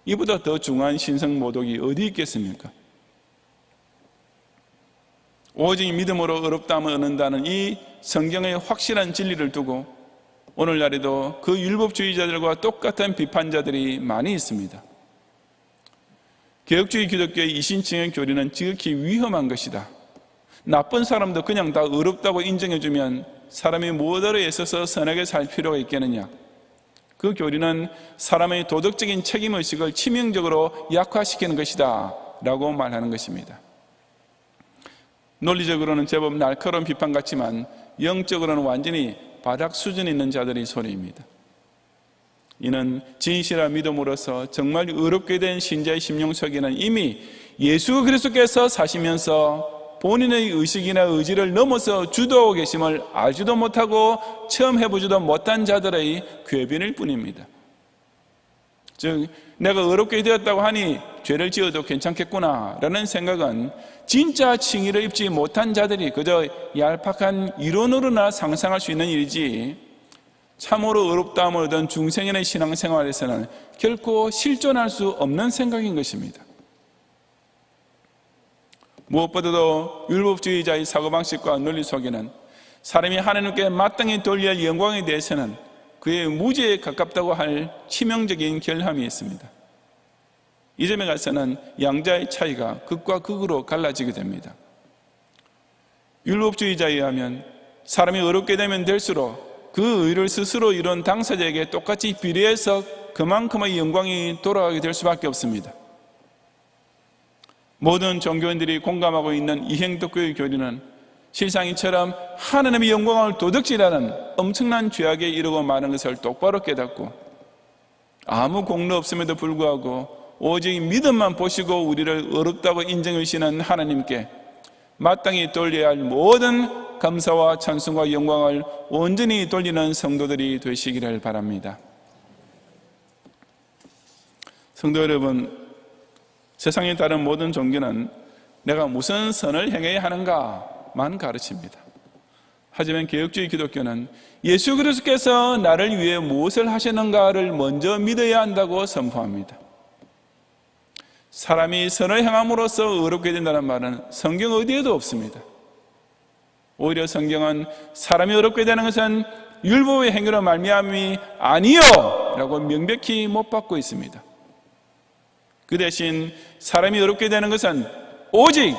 Speaker 1: 이보다 더 중요한 신성모독이 어디 있겠습니까? 오직 믿음으로 의롭다함을 얻는다는 이 성경의 확실한 진리를 두고 오늘날에도 그 율법주의자들과 똑같은 비판자들이 많이 있습니다. 개혁주의 기독교의 이신칭의 교리는 지극히 위험한 것이다. 나쁜 사람도 그냥 다 의롭다고 인정해주면 사람이 무엇으로 애써서 선하게 살 필요가 있겠느냐. 그 교리는 사람의 도덕적인 책임의식을 치명적으로 약화시키는 것이다 라고 말하는 것입니다. 논리적으로는 제법 날카로운 비판 같지만 영적으로는 완전히 바닥 수준에 있는 자들의 소리입니다. 이는 진실한 믿음으로서 정말 의롭게 된 신자의 심령 속에는 이미 예수 그리스도께서 사시면서 본인의 의식이나 의지를 넘어서 주도하고 계심을 알지도 못하고 처음 해보지도 못한 자들의 궤변일 뿐입니다. 즉 내가 의롭게 되었다고 하니 죄를 지어도 괜찮겠구나라는 생각은 진짜 칭의를 입지 못한 자들이 그저 얄팍한 이론으로나 상상할 수 있는 일이지, 참으로 어렵다함을 얻은 중생인의 신앙생활에서는 결코 실존할 수 없는 생각인 것입니다. 무엇보다도 율법주의자의 사고방식과 논리 속에는 사람이 하나님께 마땅히 돌려야 할 영광에 대해서는 그의 무지에 가깝다고 할 치명적인 결함이 있습니다. 이 점에 가서는 양자의 차이가 극과 극으로 갈라지게 됩니다. 율법주의자에 의하면 사람이 어렵게 되면 될수록 그 의를 스스로 이룬 당사자에게 똑같이 비례해서 그만큼의 영광이 돌아가게 될 수밖에 없습니다. 모든 종교인들이 공감하고 있는 이행덕교의 교리는 실상 이처럼 하나님의 영광을 도둑질하는 엄청난 죄악에 이르고 마는 것을 똑바로 깨닫고 아무 공로 없음에도 불구하고 오직 믿음만 보시고 우리를 어렵다고 인정해 주시는 하나님께 마땅히 돌려야 할 모든 감사와 찬송과 영광을 온전히 돌리는 성도들이 되시기를 바랍니다. 성도 여러분, 세상에 다른 모든 종교는 내가 무슨 선을 행해야 하는가만 가르칩니다. 하지만 개혁주의 기독교는 예수 그리스도께서 나를 위해 무엇을 하셨는가를 먼저 믿어야 한다고 선포합니다. 사람이 선을 행함으로써 어렵게 된다는 말은 성경 어디에도 없습니다. 오히려 성경은 사람이 어렵게 되는 것은 율법의 행위로 말미암이 아니요 라고 명백히 못 받고 있습니다. 그 대신 사람이 어렵게 되는 것은 오직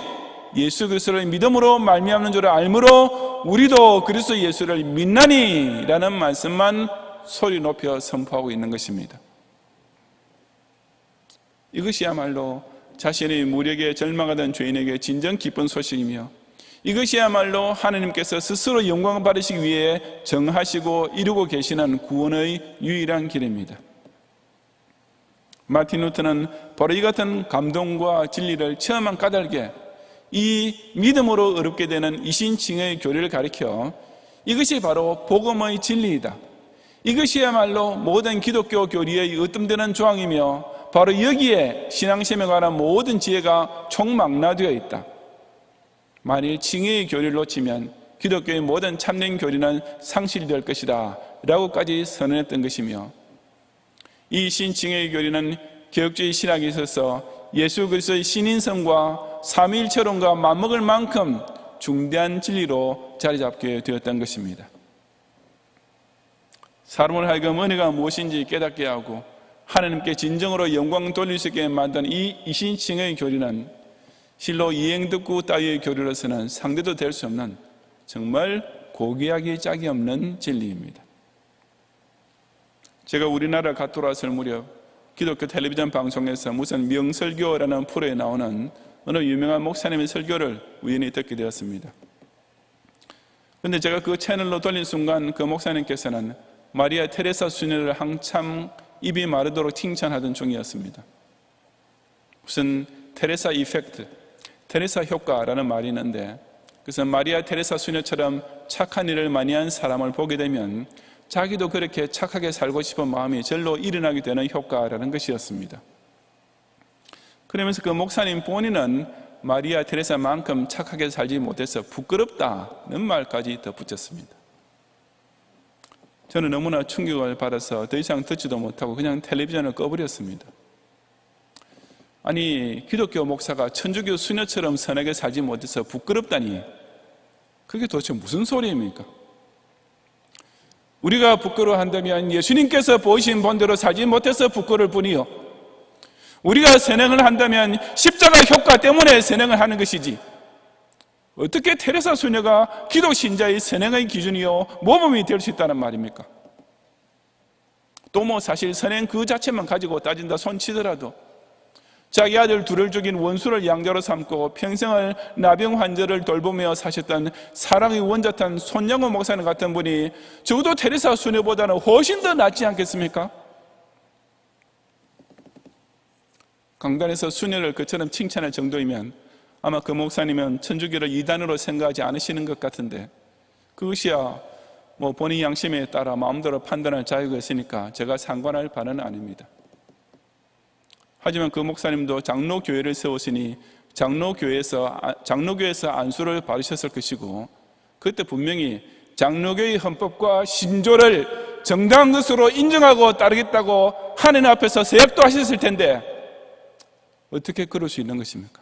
Speaker 1: 예수 그리스도를 믿음으로 말미암는 줄 알므로 우리도 그리스도 예수를 믿나니 라는 말씀만 소리 높여 선포하고 있는 것입니다. 이것이야말로 자신의 무력에 절망하던 죄인에게 진정 기쁜 소식이며 이것이야말로 하나님께서 스스로 영광을 받으시기 위해 정하시고 이루고 계시는 구원의 유일한 길입니다. 마틴 루터는 바로 이 같은 감동과 진리를 체험한 까닭에 이 믿음으로 어렵게 되는 이신칭의 교리를 가리켜 이것이 바로 복음의 진리이다, 이것이야말로 모든 기독교 교리의 으뜸되는 조항이며 바로 여기에 신앙심에 관한 모든 지혜가 총망라되어 있다, 만일 칭의의 교리를 놓치면 기독교의 모든 참된 교리는 상실될 것이다 라고까지 선언했던 것이며, 이 신칭의 교리는 개혁주의 신학에 있어서 예수 그리스도의 신인성과 삼위일체론과 맞먹을 만큼 중대한 진리로 자리잡게 되었던 것입니다. 사람을 하여금 은혜가 무엇인지 깨닫게 하고 하나님께 진정으로 영광 돌릴 수 있게 만든 이 이신칭의 교리는 실로 이행덕구 따위의 교리로서는 상대도 될 수 없는 정말 고귀하기 짝이 없는 진리입니다. 제가 우리나라 갓 돌아왔을 무렵 기독교 텔레비전 방송에서 무슨 명설교라는 프로에 나오는 어느 유명한 목사님의 설교를 우연히 듣게 되었습니다. 그런데 제가 그 채널로 돌린 순간 그 목사님께서는 마리아 테레사 수녀를 한참 입이 마르도록 칭찬하던 중이었습니다. 무슨 테레사 이펙트, 테레사 효과라는 말이 있는데, 그래서 마리아 테레사 수녀처럼 착한 일을 많이 한 사람을 보게 되면 자기도 그렇게 착하게 살고 싶은 마음이 절로 일어나게 되는 효과라는 것이었습니다. 그러면서 그 목사님 본인은 마리아 테레사만큼 착하게 살지 못해서 부끄럽다는 말까지 덧붙였습니다. 저는 너무나 충격을 받아서 더 이상 듣지도 못하고 그냥 텔레비전을 꺼버렸습니다. 아니, 기독교 목사가 천주교 수녀처럼 선하게 살지 못해서 부끄럽다니, 그게 도대체 무슨 소리입니까? 우리가 부끄러워한다면 예수님께서 보이신 본대로 살지 못해서 부끄러울 뿐이요, 우리가 선행을 한다면 십자가 효과 때문에 선행을 하는 것이지, 어떻게 테레사 수녀가 기독 신자의 선행의 기준이요 모범이 될 수 있다는 말입니까? 또 뭐 사실 선행 그 자체만 가지고 따진다 손치더라도 자기 아들 둘을 죽인 원수를 양자로 삼고 평생을 나병 환자를 돌보며 사셨던 사랑의 원자탄 손양호 목사님 같은 분이 적어도 테레사 수녀보다는 훨씬 더 낫지 않겠습니까? 강단에서 수녀를 그처럼 칭찬할 정도이면 아마 그 목사님은 천주교를 이단으로 생각하지 않으시는 것 같은데, 그것이야 뭐 본인 양심에 따라 마음대로 판단할 자유가 있으니까 제가 상관할 바는 아닙니다. 하지만 그 목사님도 장로교회를 세우시니 장로교회에서 안수를 받으셨을 것이고, 그때 분명히 장로교의 헌법과 신조를 정당한 것으로 인정하고 따르겠다고 하나님 앞에서 서약도 하셨을 텐데 어떻게 그럴 수 있는 것입니까?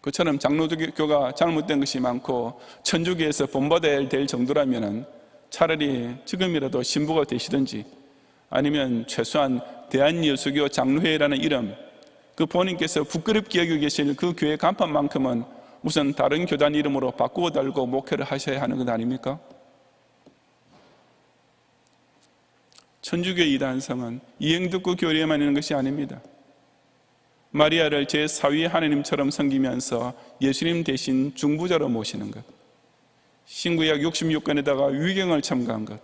Speaker 1: 그처럼 장로교가 잘못된 것이 많고 천주교에서 본받아야 될 정도라면 차라리 지금이라도 신부가 되시든지, 아니면 최소한 대한예수교 장로회라는 이름, 그 본인께서 부끄럽게 여기고 계신 그 교회 간판만큼은 무슨 다른 교단 이름으로 바꾸어 달고 목회를 하셔야 하는 것 아닙니까? 천주교 이단성은 이행듣고 교리에만 있는 것이 아닙니다. 마리아를 제4위 하나님처럼 섬기면서 예수님 대신 중보자로 모시는 것, 신구약 66권에다가 위경을 첨가한 것,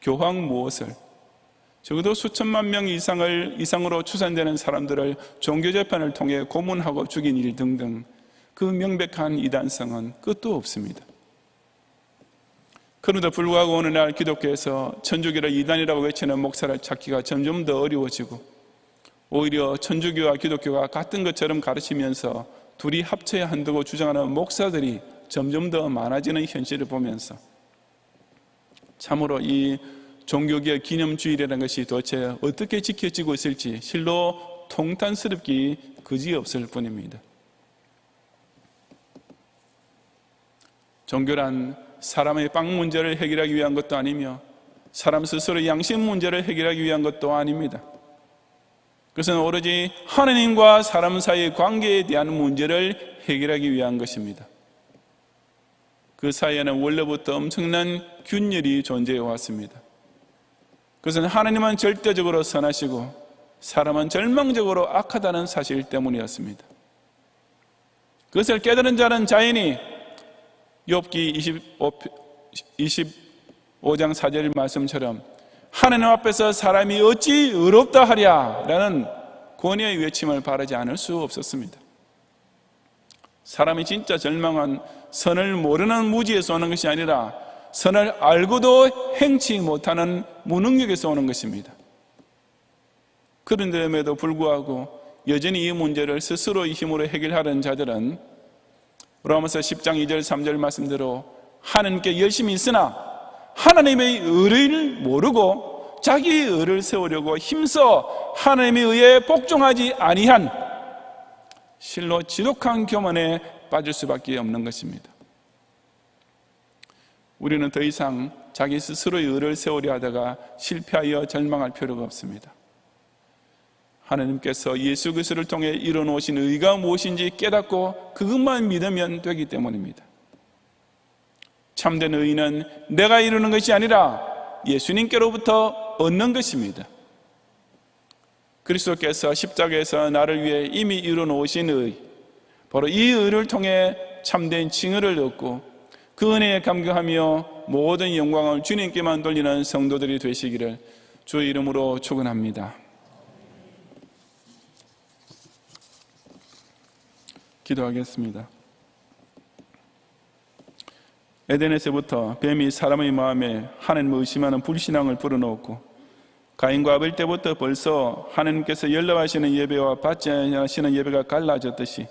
Speaker 1: 교황 무엇을, 적어도 수천만 명 이상으로 추산되는 사람들을 종교재판을 통해 고문하고 죽인 일 등등, 그 명백한 이단성은 끝도 없습니다. 그럼에도 불구하고 오늘날 기독교에서 천주교를 이단이라고 외치는 목사를 찾기가 점점 더 어려워지고, 오히려 천주교와 기독교가 같은 것처럼 가르치면서 둘이 합쳐야 한다고 주장하는 목사들이 점점 더 많아지는 현실을 보면서 참으로 이 종교개혁 기념주일이라는 것이 도대체 어떻게 지켜지고 있을지 실로 통탄스럽기 그지없을 뿐입니다. 종교란 사람의 빵 문제를 해결하기 위한 것도 아니며 사람 스스로의 양심 문제를 해결하기 위한 것도 아닙니다. 그것은 오로지 하나님과 사람 사이의 관계에 대한 문제를 해결하기 위한 것입니다. 그 사이에는 원래부터 엄청난 균열이 존재해 왔습니다. 그것은 하나님은 절대적으로 선하시고 사람은 절망적으로 악하다는 사실 때문이었습니다. 그것을 깨달은 자는 자연히 욥기 25장 4절 말씀처럼 하나님 앞에서 사람이 어찌 의롭다 하랴 라는 권위의 외침을 바라지 않을 수 없었습니다. 사람이 진짜 절망은 선을 모르는 무지에서 오는 것이 아니라 선을 알고도 행치 못하는 무능력에서 오는 것입니다. 그런데에도 불구하고 여전히 이 문제를 스스로의 힘으로 해결하려는 자들은 로마서 10장 2절 3절 말씀대로 하나님께 열심히 있으나 하나님의 의를 모르고 자기의 의를 세우려고 힘써 하나님의 의에 복종하지 아니한 실로 지독한 교만에 빠질 수밖에 없는 것입니다. 우리는 더 이상 자기 스스로의 의를 세우려 하다가 실패하여 절망할 필요가 없습니다. 하나님께서 예수 그리스도를 통해 이뤄놓으신 의가 무엇인지 깨닫고 그것만 믿으면 되기 때문입니다. 참된 의는 내가 이루는 것이 아니라 예수님께로부터 얻는 것입니다. 그리스도께서 십자가에서 나를 위해 이미 이뤄놓으신 의, 바로 이 의를 통해 참된 칭의를 얻고 그 은혜에 감격하며 모든 영광을 주님께만 돌리는 성도들이 되시기를 주의 이름으로 축원합니다. 기도하겠습니다. 에덴에서부터 뱀이 사람의 마음에 하나님을 의심하는 불신앙을 불어넣었고 가인과 아벨 때부터 벌써 하나님께서 연락하시는 예배와 받지 않으시는 예배가 갈라졌듯이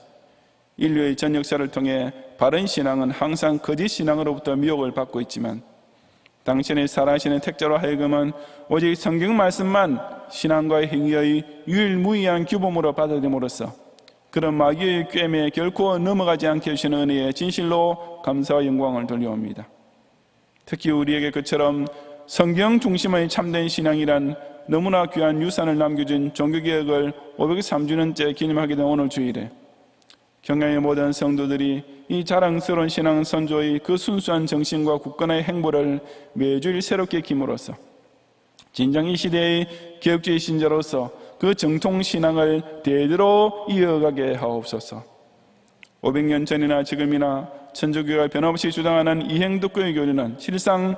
Speaker 1: 인류의 전 역사를 통해 바른 신앙은 항상 거짓 신앙으로부터 미혹을 받고 있지만 당신의 살아계시는 택자로 하여금은 오직 성경 말씀만 신앙과 행위의 유일무이한 규범으로 받아들임으로써 그런 마귀의 꿰매에 결코 넘어가지 않게 해주시는 은혜에 진실로 감사와 영광을 돌려옵니다. 특히 우리에게 그처럼 성경 중심의 참된 신앙이란 너무나 귀한 유산을 남겨준 종교개혁을 503주년째 기념하게 된 오늘 주일에 경양의 모든 성도들이 이 자랑스러운 신앙 선조의 그 순수한 정신과 굳건의 행보를 매주일 새롭게 김으로써 진정 이 시대의 개혁주의 신자로서 그 정통 신앙을 대대로 이어가게 하옵소서. 500년 전이나 지금이나 천주교가 변함없이 주장하는 이행덕교의 교리는 실상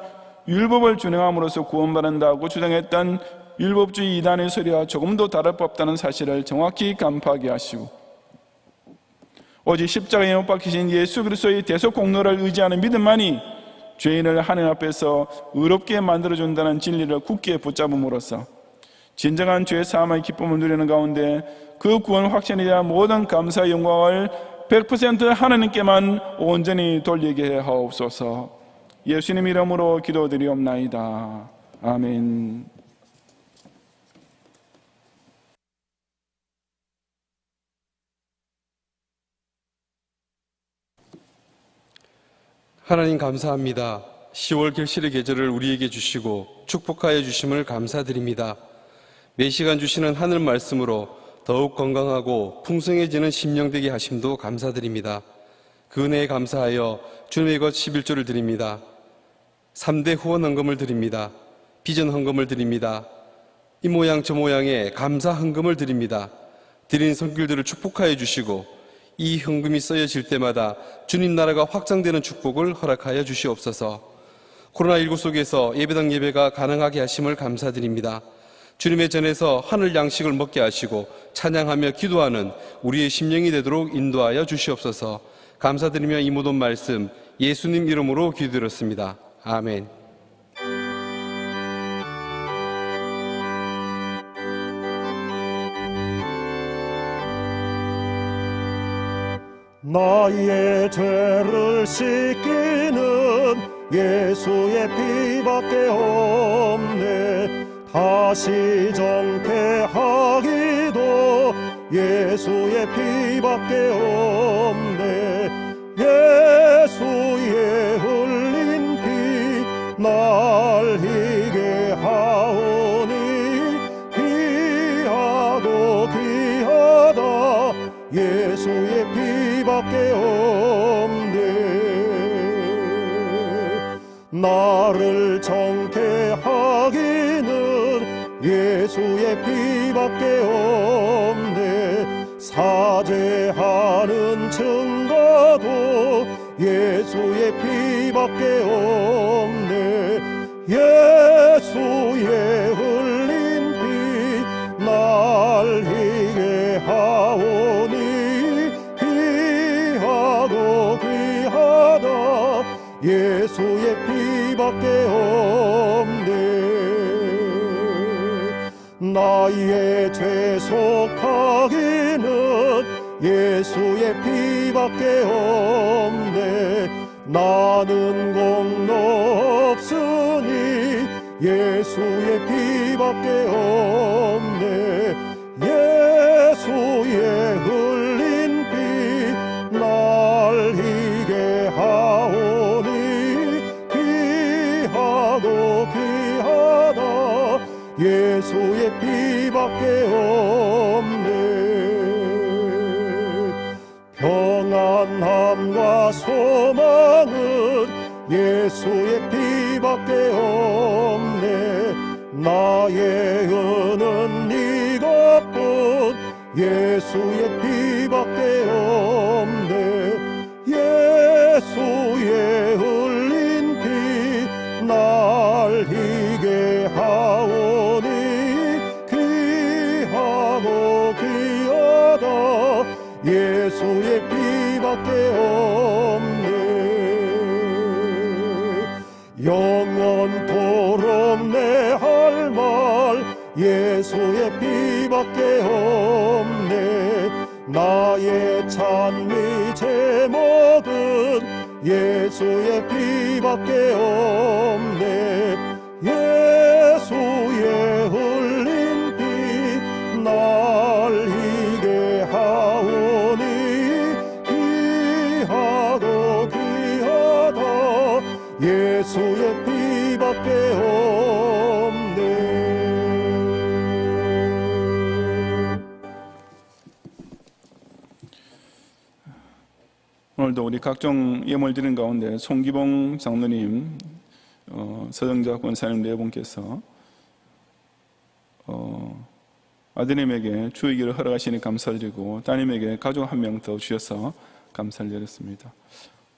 Speaker 1: 율법을 준행함으로써 구원받는다고 주장했던 율법주의 이단의 소리와 조금도 다를 바 없다는 사실을 정확히 간파하게 하시고 오직 십자가에 못 박히신 예수 그리스도의 대속 공로를 의지하는 믿음만이 죄인을 하나님 앞에서 의롭게 만들어준다는 진리를 굳게 붙잡음으로써 진정한 죄 사함의 기쁨을 누리는 가운데 그 구원 확신에 대한 모든 감사 영광을 100% 하나님께만 온전히 돌리게 하옵소서. 예수님 이름으로 기도드리옵나이다. 아멘.
Speaker 4: 하나님 감사합니다. 10월 결실의 계절을 우리에게 주시고 축복하여 주심을 감사드립니다. 매 시간 주시는 하늘 말씀으로 더욱 건강하고 풍성해지는 심령 되게 하심도 감사드립니다. 그 은혜에 감사하여 주님의 것 11조를 드립니다. 3대 후원 헌금을 드립니다. 비전 헌금을 드립니다. 이 모양 저 모양의 감사 헌금을 드립니다. 드린 선길들을 축복하여 주시고 이 헌금이 쓰여질 때마다 주님 나라가 확장되는 축복을 허락하여 주시옵소서. 코로나19 속에서 예배당 예배가 가능하게 하심을 감사드립니다. 주님의 전에서 하늘 양식을 먹게 하시고 찬양하며 기도하는 우리의 심령이 되도록 인도하여 주시옵소서. 감사드리며 이 모든 말씀 예수님 이름으로 기도드렸습니다. 아멘.
Speaker 2: 나의 죄를 씻기는 예수의 피밖에 없네. 다시 정케하기도 예수의 피밖에 없네. 예수의 흘린 피 날 희게 하오니 귀하고 귀하다. 예수의 피밖에 없네. 나를 정케 하기는 예수의 피밖에 없네. 사죄하는 증거도 예수의 피밖에 없네. 예수의 흘린 피 날 희게 하오니 귀하고 귀하다. 예수의 피밖에 없네. 나의 죄 속하기는 예수의 피밖에 없네. 나는 공로 없으니 예수의 피밖에 없네. 예수의 흘린 피 날 희게 하오니 귀하고 귀하다. 예수의 피밖에 없네. 평안함과 소망은 예수의 피밖에 없네. 나의 은은 이것뿐 예수의 피밖에 없네. 예수의 흘린 피 날 희게 하오니 귀하고 귀하다. 예수의 피밖에 없네. 영원토록 내 할 말 예수의 피밖에 없네. 나의 찬미 제목은 예수의 피밖에 없네. 예수의 흘린 피 날 희게 하오니 귀하고 귀하다. 예수의 피밖에 없네.
Speaker 1: 오늘도 우리 각종 예물 드린 가운데 송기봉 장로님, 서정자 권사님 네 분께서 아드님에게 주의기를 허락하시니 감사드리고 따님에게 가족 한 명 더 주셔서 감사를 드렸습니다.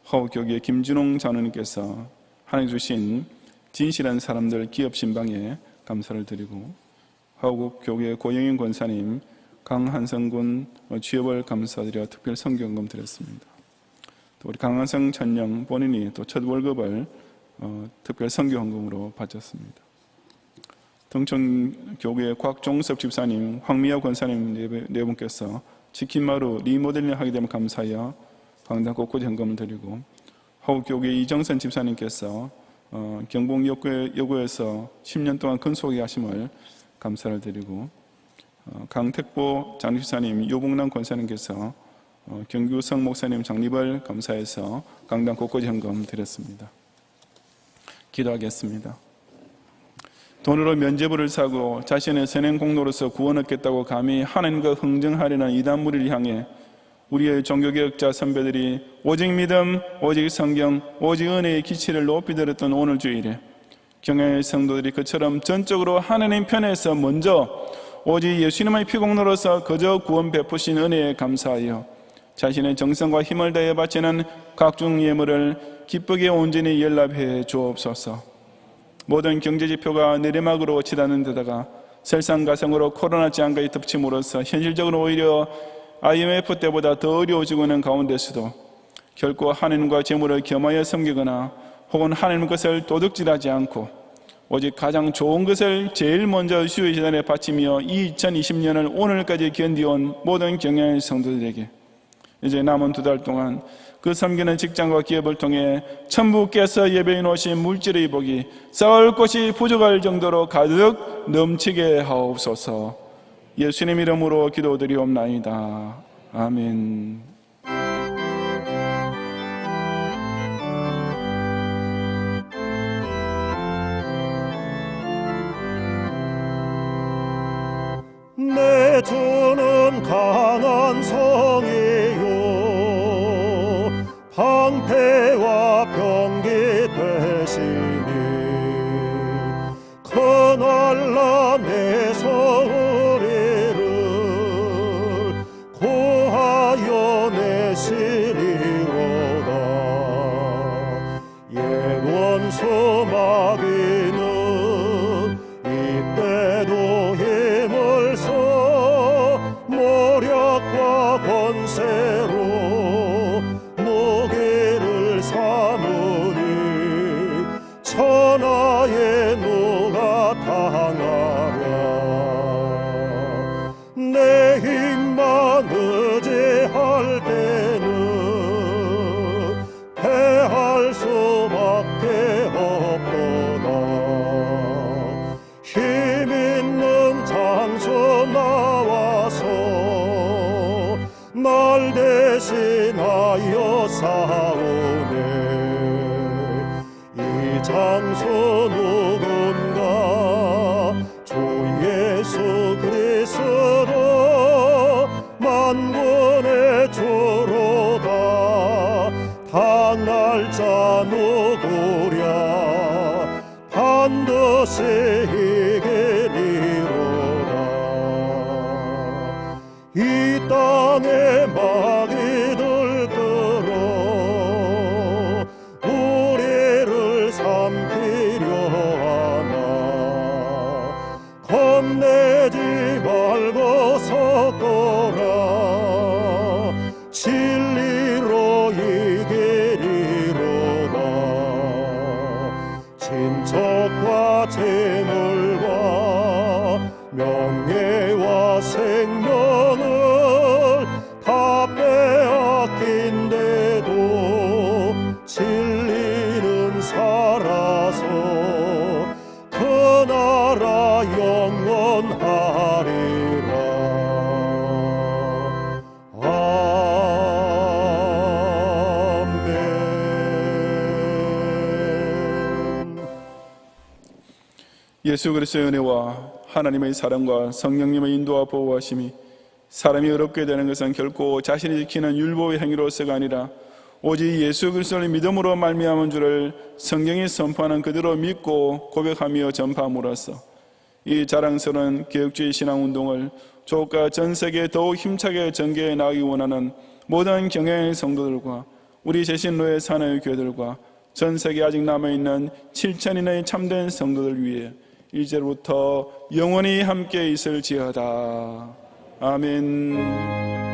Speaker 1: 화옥교계 김진홍 장로님께서 하나님 주신 진실한 사람들 기업 신방에 감사를 드리고, 화옥교계 고영인 권사님, 강한성군 취업을 감사드려 특별 성경금 드렸습니다. 또 우리 강한성 전령 본인이 또 첫 월급을 특별 성경금으로 바쳤습니다. 등촌 교구의 곽종섭 집사님, 황미아 권사님 네 분께서 치킨마루 리모델링 하게 되면 감사하여 강당 곳곳에 헌금을 드리고, 화곡교구의 이정선 집사님께서 경북 여구에서 10년 동안 근속하게 하심을 감사를 드리고, 강택보 장집사님, 요봉남 권사님께서 경규 성 목사님 장립을 감사해서 강당 곳곳에 헌금 드렸습니다. 기도하겠습니다. 돈으로 면죄부를 사고 자신의 선행 공로로서 구원 얻겠다고 감히 하나님과 흥정하려는 이단 무리를 향해 우리의 종교개혁자 선배들이 오직 믿음, 오직 성경, 오직 은혜의 기치를 높이 들었던 오늘 주일에 경영의 성도들이 그처럼 전적으로 하나님 편에서 먼저 오직 예수님의 피공로로서 그저 구원 베푸신 은혜에 감사하여 자신의 정성과 힘을 다해 바치는 각종 예물을 기쁘게 온전히 연락해 주옵소서. 모든 경제지표가 내리막으로 치닫는 데다가 설상가상으로 코로나 재앙까지 덮침으로써 현실적으로 오히려 IMF 때보다 더 어려워지고 있는 가운데서도 결코 하나님과 재물을 겸하여 섬기거나 혹은 하나님 것을 도둑질하지 않고 오직 가장 좋은 것을 제일 먼저 주의 재단에 바치며 2020년을 오늘까지 견디온 모든 경영의 성도들에게 이제 남은 2달 동안 그 섬기는 직장과 기업을 통해 천부께서 예배해 놓으신 물질의 복이 쌓을 곳이 부족할 정도로 가득 넘치게 하옵소서. 예수님 이름으로 기도드리옵나이다. 아멘.
Speaker 2: 내 주는 강한 성이요 방패와 병기 되시니 그날라 내 소리를 고하여 내시리로다. 예원수 마귀는 이때도 힘을 써 모략과 권세로 무기를 삼으니 천하에 누가 당하랴. 내 힘만 의지할 때는 패할 수밖에 없도다. 힘 있는 장수 나와서 날 대신하여 싸우네. 이 장수 누군가 주 예수 그리스도 만군의 주로다. 당할 자 누구랴 반드시 이기리로다. 이 땅에 마귀들 끌어 우리를 삼키려 하나. 겁내지 말고 섰거라. 진리로 이기리로다. 친척과 재물과 명예와 생명을 다 빼앗긴데도 진리는 살아서 그 나라 영원하리라. 아멘.
Speaker 1: 예수 그리스도의 은혜와 하나님의 사랑과 성령님의 인도와 보호하심이 사람이 어렵게 되는 것은 결코 자신이 지키는 율법의 행위로서가 아니라 오직 예수 그리스도를 믿음으로 말미암은 줄을 성경이 선포하는 그대로 믿고 고백하며 전파함으로써 이 자랑스러운 개혁주의 신앙운동을 조국과 전 세계에 더욱 힘차게 전개해 나가기 원하는 모든 경영의 성도들과 우리 제신로의 사내의 교회들과 전 세계에 아직 남아있는 7,000인의 참된 성도들 위해 이제부터 영원히 함께 있을지어다. 아멘.